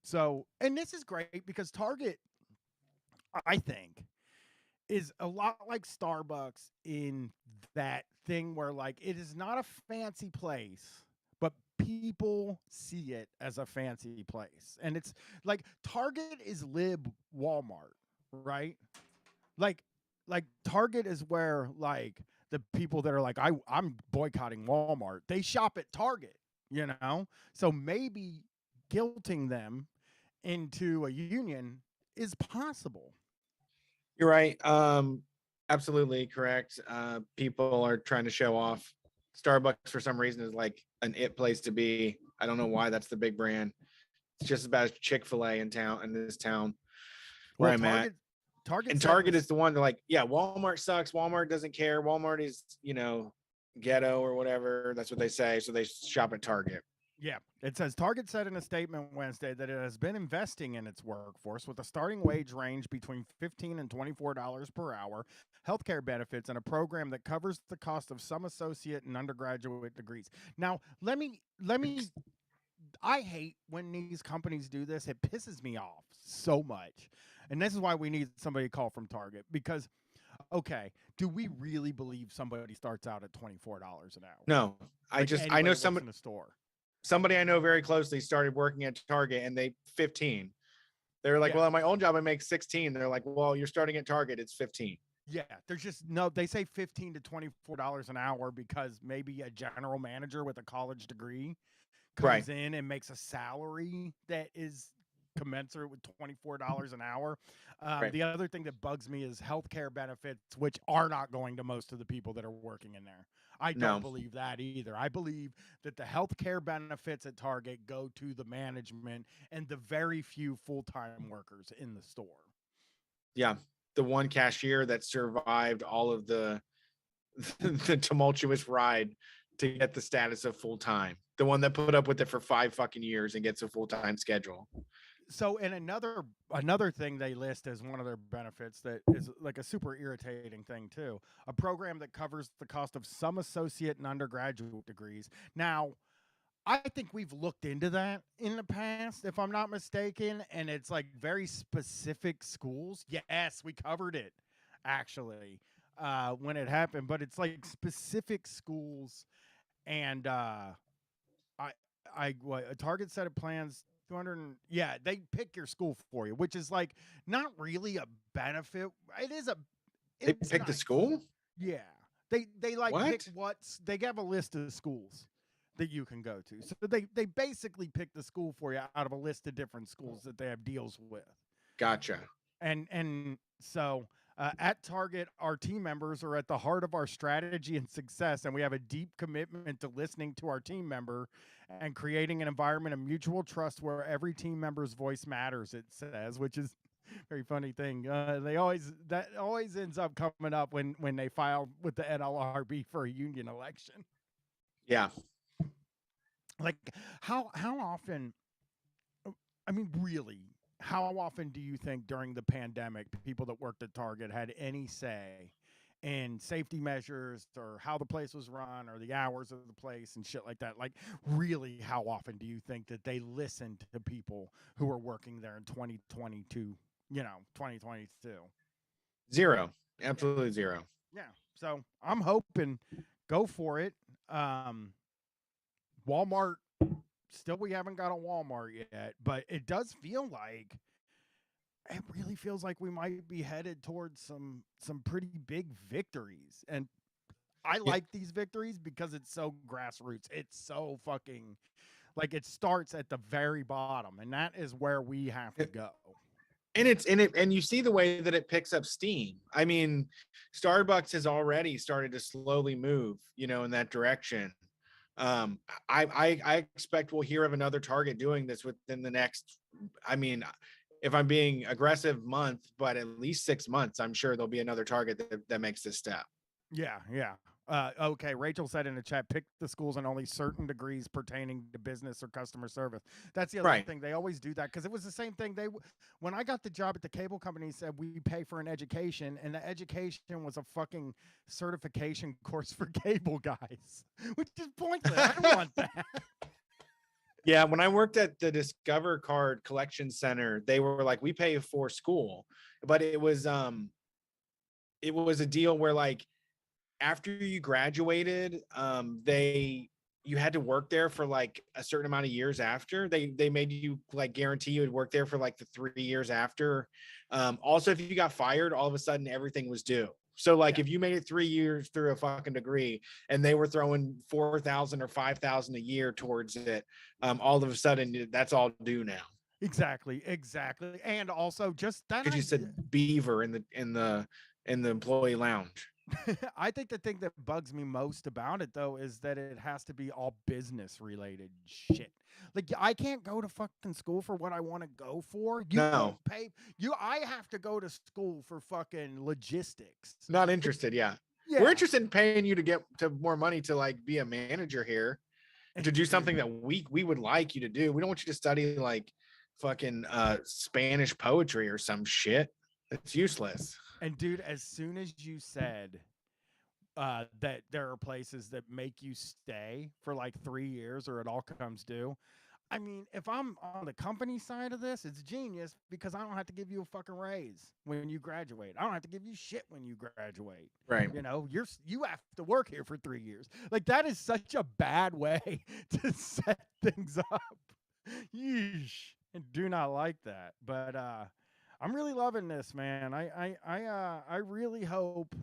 So, and this is great because Target, I think, is a lot like Starbucks in that thing where like it is not a fancy place, but people see it as a fancy place. And it's like Target is lib Walmart, right? Like Target is where like the people that are like I'm boycotting Walmart, they shop at Target, So maybe guilting them into a union is possible. You're right. Absolutely correct. People are trying to show off. Starbucks, for some reason, is like an it place to be. I don't know why that's the big brand. It's just about as Chick-fil-A in this town where I'm at. Target is the one that like, yeah, Walmart sucks. Walmart doesn't care. Walmart is, ghetto or whatever. That's what they say. So they shop at Target. Yeah, it says Target said in a statement Wednesday that it has been investing in its workforce with a starting wage range between $15 and $24 per hour, healthcare benefits, and a program that covers the cost of some associate and undergraduate degrees. Now, let me. I hate when these companies do this. It pisses me off so much, and this is why we need somebody to call from Target because. Okay, do we really believe somebody starts out at $24 an hour? No, I know somebody in a store. Somebody I know very closely started working at Target and they 15. They're like, well, at my old job, I make 16. They're like, well, you're starting at Target. It's 15. Yeah. There's just they say $15 to $24 an hour because maybe a general manager with a college degree comes in and makes a salary that is commensurate with $24 an hour. The other thing that bugs me is healthcare benefits, which are not going to most of the people that are working in there. I don't believe that either. I believe that the healthcare benefits at Target go to the management and the very few full-time workers in the store. Yeah. The one cashier that survived all of the tumultuous ride to get the status of full-time. The one that put up with it for 5 fucking years and gets a full-time schedule. So, and another thing they list as one of their benefits that is like a super irritating thing too, a program that covers the cost of some associate and undergraduate degrees. Now, I think we've looked into that in the past, if I'm not mistaken, and it's like very specific schools. Yes, we covered it actually when it happened, but it's like specific schools, and a Target set of plans. 200. Yeah, they pick your school for you, which is like not really a benefit. It is a. They pick the school. Yeah, they like pick they have a list of schools that you can go to. So they basically pick the school for you out of a list of different schools that they have deals with. Gotcha. And so at Target, our team members are at the heart of our strategy and success, and we have a deep commitment to listening to our team member and creating an environment of mutual trust where every team member's voice matters, it says, which is a very funny thing. That always ends up coming up when they file with the NLRB for a union election. Yeah. Like how often, I mean, really, how often do you think during the pandemic people that worked at Target had any say in safety measures or how the place was run or the hours of the place and shit like that? Like, really, how often do you think that they listened to people who were working there in 2022, 2022? Zero. Absolutely zero. Yeah. So I'm hoping, go for it. Walmart, still we haven't got a Walmart yet, but it does feel like it really feels like we might be headed towards some pretty big victories. And I like these victories because it's so grassroots. It's so fucking like it starts at the very bottom, and that is where we have to go. And you see the way that it picks up steam. I mean, Starbucks has already started to slowly move, in that direction. I expect we'll hear of another Target doing this within the next, I mean, if I'm being aggressive, month, but at least 6 months, I'm sure there'll be another Target that makes this step. Yeah, yeah. Okay, Rachel said in the chat, pick the schools in only certain degrees pertaining to business or customer service. That's the other Right. thing. They always do that because it was the same thing. When I got the job at the cable company, said we pay for an education, and the education was a fucking certification course for cable guys, which is pointless. I don't want that. Yeah, when I worked at the Discover Card Collection Center, they were like, we pay for school, but it was a deal where like after you graduated, you had to work there for like a certain amount of years after. They made you like guarantee you would work there for like the 3 years after. Also, if you got fired, all of a sudden everything was due. So like if you made it 3 years through a fucking degree and they were throwing 4,000 or 5,000 a year towards it, all of a sudden that's all due now. Exactly. And also just that Because you said beaver in the employee lounge. I think the thing that bugs me most about it though is that it has to be all business related shit. Like I can't go to fucking school for what I want to go for. You No. don't pay I have to go to school for fucking logistics. Not interested, yeah. We're interested in paying you to get to more money to like be a manager here and to do something that we would like you to do. We don't want you to study like fucking Spanish poetry or some shit. It's useless. And dude, as soon as you said that there are places that make you stay for like 3 years or it all comes due, I mean, if I'm on the company side of this, it's genius because I don't have to give you a fucking raise when you graduate. I don't have to give you shit when you graduate. Right. You have to work here for 3 years. Like that is such a bad way to set things up. Yeesh. And do not like that. But I'm really loving this, man. I really hope,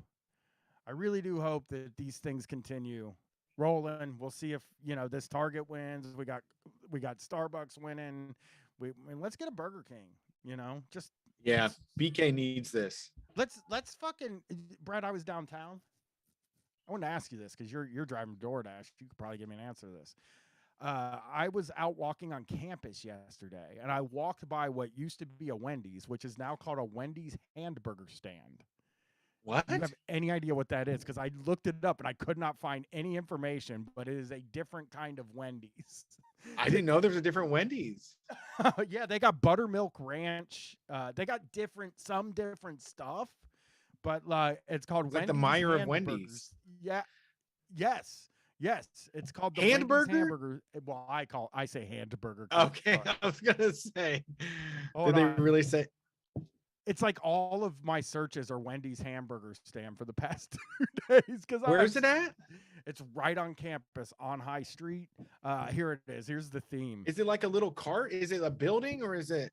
I really do hope that these things continue rolling. We'll see if this Target wins. We got Starbucks winning. Let's get a Burger King. Just BK needs this. Let's fucking Brad. I was downtown. I wanted to ask you this because you're driving DoorDash. You could probably give me an answer to this. I was out walking on campus yesterday, and I walked by what used to be a Wendy's, which is now called a Wendy's hamburger stand. What? Do you have any idea what that is? Because I looked it up and I could not find any information, but it is a different kind of Wendy's. I didn't know there was a different Wendy's. Yeah, they got buttermilk ranch. They got some different stuff, but it's called It's Wendy's like the Meyer of hamburgers. Wendy's. Yeah. Yes. It's called the Hamburger? Wendy's hamburger. Well, I say hamburger. Okay, I was gonna say. Hold Did they on. really say? It's like all of my searches are Wendy's hamburger stand for the past 2 days. Where is it at? It's right on campus on High Street. Here it is. Here's the theme. Is it like a little cart? Is it a building or is it?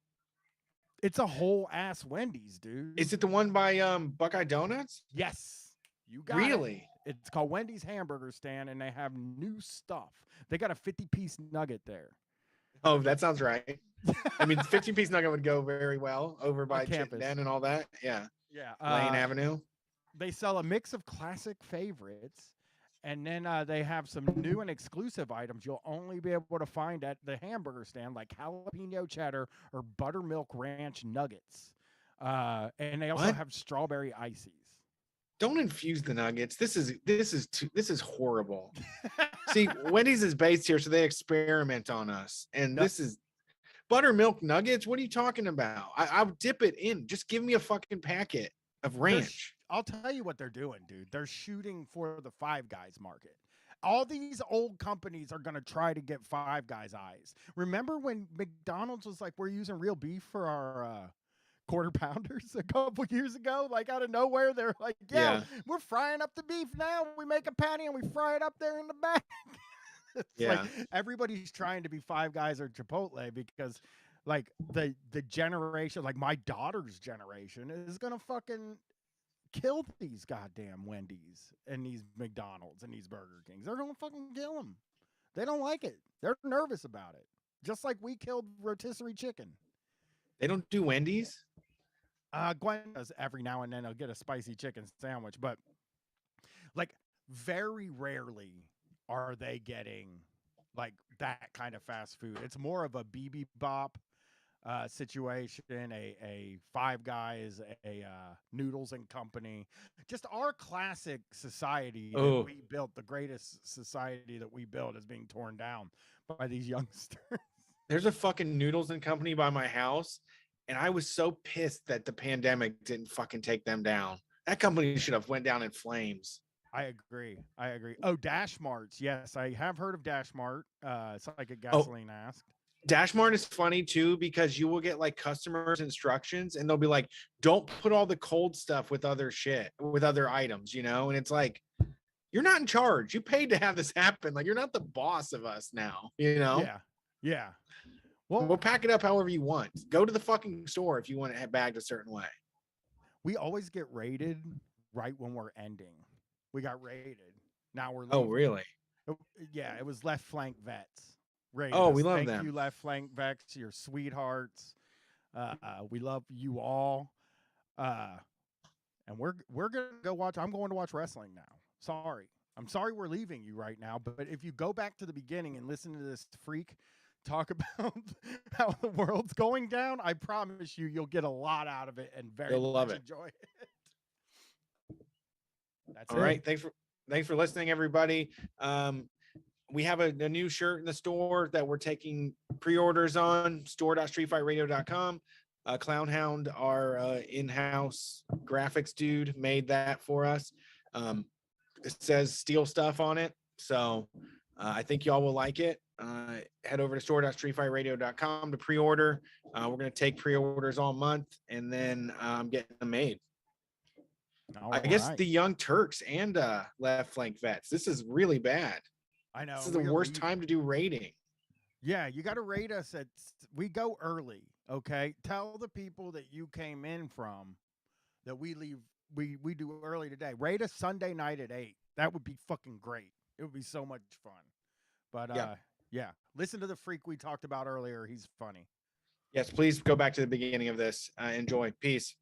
It's a whole ass Wendy's, dude. Is it the one by Buckeye Donuts? Yes. You got Really? it. It's called Wendy's hamburger stand, and they have new stuff. They got a 50-piece nugget there. Oh, that sounds right. I mean, 15-piece nugget would go very well over by campus. Chittenden and all that. Yeah. Yeah. Lane Avenue. They sell a mix of classic favorites, and then they have some new and exclusive items you'll only be able to find at the hamburger stand, like jalapeno cheddar or buttermilk ranch nuggets. And they also have strawberry ices. Don't infuse the nuggets. This is horrible. See, Wendy's is based here, so they experiment on us. And this is buttermilk nuggets. What are you talking about? I'll dip it in. Just give me a fucking packet of ranch. I'll tell you what they're doing, dude. They're shooting for the Five Guys market. All these old companies are going to try to get Five Guys eyes. Remember when McDonald's was like, we're using real beef for our quarter pounders a couple years ago? Like out of nowhere, they're like, yeah, we're frying up the beef now. We make a patty and we fry it up there in the back. Like everybody's trying to be Five Guys or Chipotle because like the generation, like my daughter's generation is going to fucking kill these goddamn Wendy's and these McDonald's and these Burger Kings. They're going to fucking kill them. They don't like it. They're nervous about it. Just like we killed rotisserie chicken. They don't do Wendy's? Gwen does every now and then. I'll get a spicy chicken sandwich, but like very rarely are they getting like that kind of fast food. It's more of a BB Bop situation, a Five Guys, a Noodles and Company. Just our classic society that Oh. we built, the greatest society that we built, is being torn down by these youngsters. There's a fucking Noodles and Company by my house, and I was so pissed that the pandemic didn't fucking take them down. That company should have went down in flames. I agree. I agree. Oh, Dash Marts. Yes, I have heard of Dash Mart. Psychic Oh. Gasoline asked. Dashmart is funny too because you will get like customers instructions and they'll be like, don't put all the cold stuff with other shit, with other items, you know? And it's like, you're not in charge. You paid to have this happen. Like, you're not the boss of us now, you know? Yeah. Yeah. Well, We'll pack it up however you want. Go to the fucking store if you want it bagged a certain way. we always get raided right when we're ending. We got raided. Now we're Oh, leaving. really? Yeah, it was Left Flank Vets. Raided Oh, us. we love Thank them. you, Left Flank Vets. You're sweethearts. We love you all. And we're gonna go watch. I'm going to watch wrestling now. Sorry, I'm sorry we're leaving you right now. But if you go back to the beginning and listen to this freak talk about how the world's going down, I promise you'll get a lot out of it and very You'll love much it. enjoy it. That's All it. right. Thanks for listening, everybody. We have a new shirt in the store that we're taking pre-orders on, store.streetfightradio.com. Clownhound, our in-house graphics dude, made that for us. It says Steel Stuff on it. So I think y'all will like it. Head over to store.streetfightradio.com to pre-order. We're going to take pre-orders all month, and then I'm getting them made. I guess the Young Turks and Left Flank Vets. This is really bad. I know. This is the worst time to do rating. Yeah, you got to rate us we go early, okay? Tell the people that you came in from that we leave, we do early today. Rate us Sunday night at 8. That would be fucking great. It would be so much fun. But yeah, listen to the freak we talked about earlier. He's funny. Yes, please go back to the beginning of this. Enjoy. Peace.